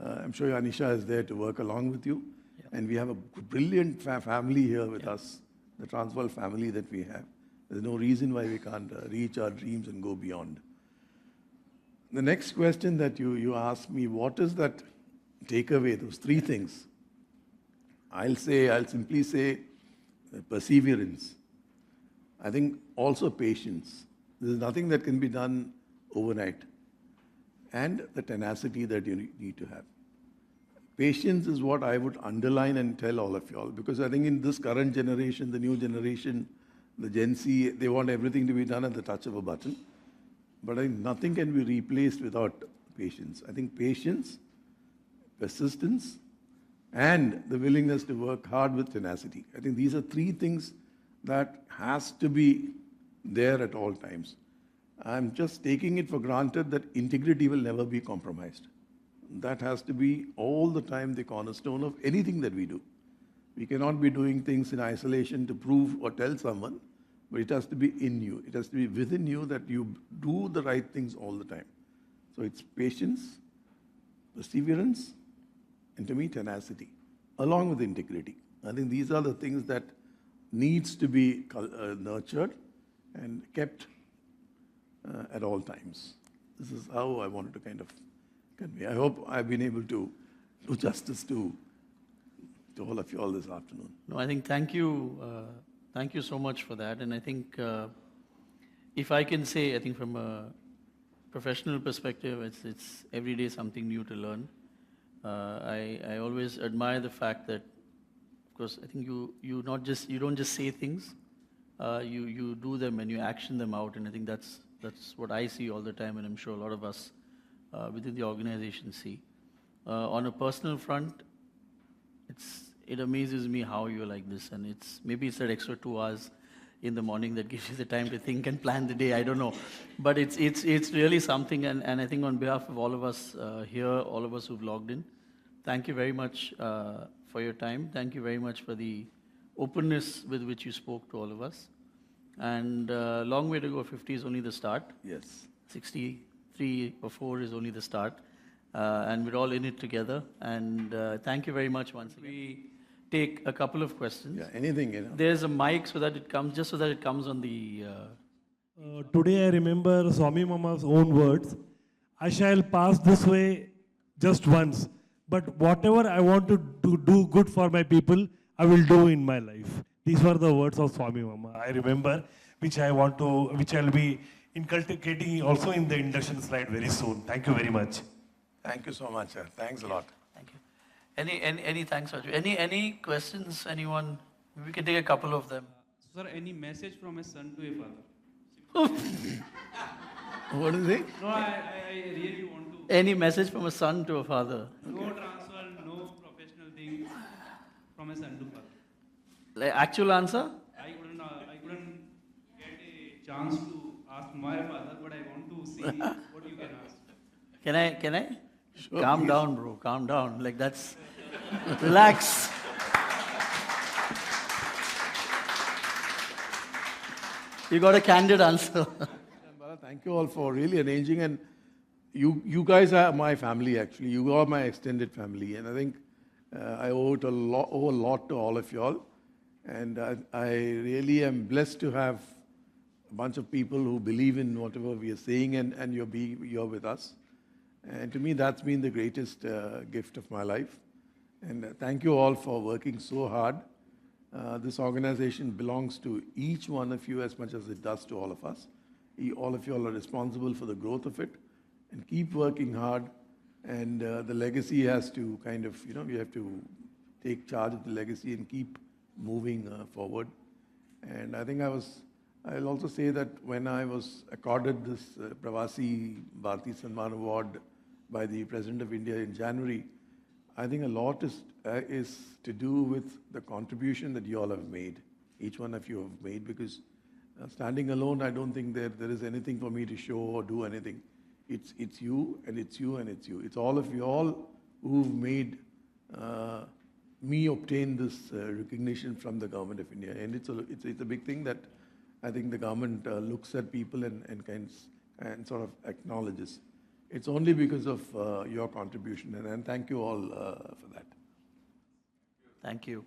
I'm sure Anisha is there to work along with you. Yeah. And we have a brilliant family here with us, the Transworld family that we have. There's no reason why we can't reach our dreams and go beyond. The next question that you asked me, what is that takeaway, those three things? I'll simply say perseverance. I think also patience. There's nothing that can be done overnight. And the tenacity that you need to have. Patience is what I would underline and tell all of y'all, because I think in this current generation, the new generation, the Gen Z, they want everything to be done at the touch of a button. But I think nothing can be replaced without patience. I think patience, persistence, and the willingness to work hard with tenacity. I think these are three things that has to be there at all times. I'm just taking it for granted that integrity will never be compromised. That has to be all the time the cornerstone of anything that we do. We cannot be doing things in isolation to prove or tell someone, but it has to be in you. It has to be within you that you do the right things all the time. So it's patience, perseverance, and to me, tenacity, along with integrity. I think these are the things that needs to be nurtured and kept at all times. This is how I wanted to kind of convey. I hope I've been able to do justice to all of you all this afternoon. No, I think thank you so much for that. And I think if I can say, I think from a professional perspective, it's every day something new to learn. I always admire the fact that, of course, I think you don't just say things, you do them and you action them out, and I think that's what I see all the time, and I'm sure a lot of us within the organization see. On a personal front, it amazes me how you're like this, and maybe it's that extra 2 hours in the morning that gives you the time to think and plan the day. I don't know, but it's really something, and I think on behalf of all of us here, all of us who've logged in, thank you very much for your time. Thank you very much for the openness with which you spoke to all of us. And long way to go. 50 is only the start. Yes. 63 or 4 is only the start. And we're all in it together. And thank you very much once again. We take a couple of questions. Yeah, anything, There's a mic so that it comes on the... Today I remember Swami Mama's own words. I shall pass this way just once, but whatever I want to do good for my people, I will do in my life. These were the words of Swami Mama. I remember, which I'll be inculcating also in the induction slide very soon. Thank you very much. Thank you so much, sir. Thanks a lot. Thank you. Any thanks, Raju? Any questions? Anyone? We can take a couple of them. Sir, any message from a son to a father? What is it? No, I really want to. Any message from a son to a father? No transfer, no professional things from a son to father. Like, actual answer? I couldn't get a chance to ask my father, but I want to see what you can ask. Can I? Sure, Calm please. down, bro. Calm down. Like that's... Relax. You got a candid answer. Thank you all for really arranging, and you guys are my family actually. You are my extended family, and I think I owe a lot to all of you all, and I really am blessed to have a bunch of people who believe in whatever we are saying, and you're with us, and to me that's been the greatest gift of my life, and thank you all for working so hard. This organization belongs to each one of you as much as it does to all of us. All of you all are responsible for the growth of it, and keep working hard. And the legacy has to kind of, we have to take charge of the legacy and keep moving forward. And I think I'll also say that when I was accorded this Pravasi Bharati Sanman Award by the President of India in January, I think a lot is to do with the contribution that you all have made, each one of you have made, because standing alone, I don't think there is anything for me to show or do anything. It's you and it's you and it's you. It's all of you all who've made me obtain this recognition from the government of India. And it's a big thing that I think the government looks at people and sort of acknowledges. It's only because of your contribution, and thank you all for that. Thank you.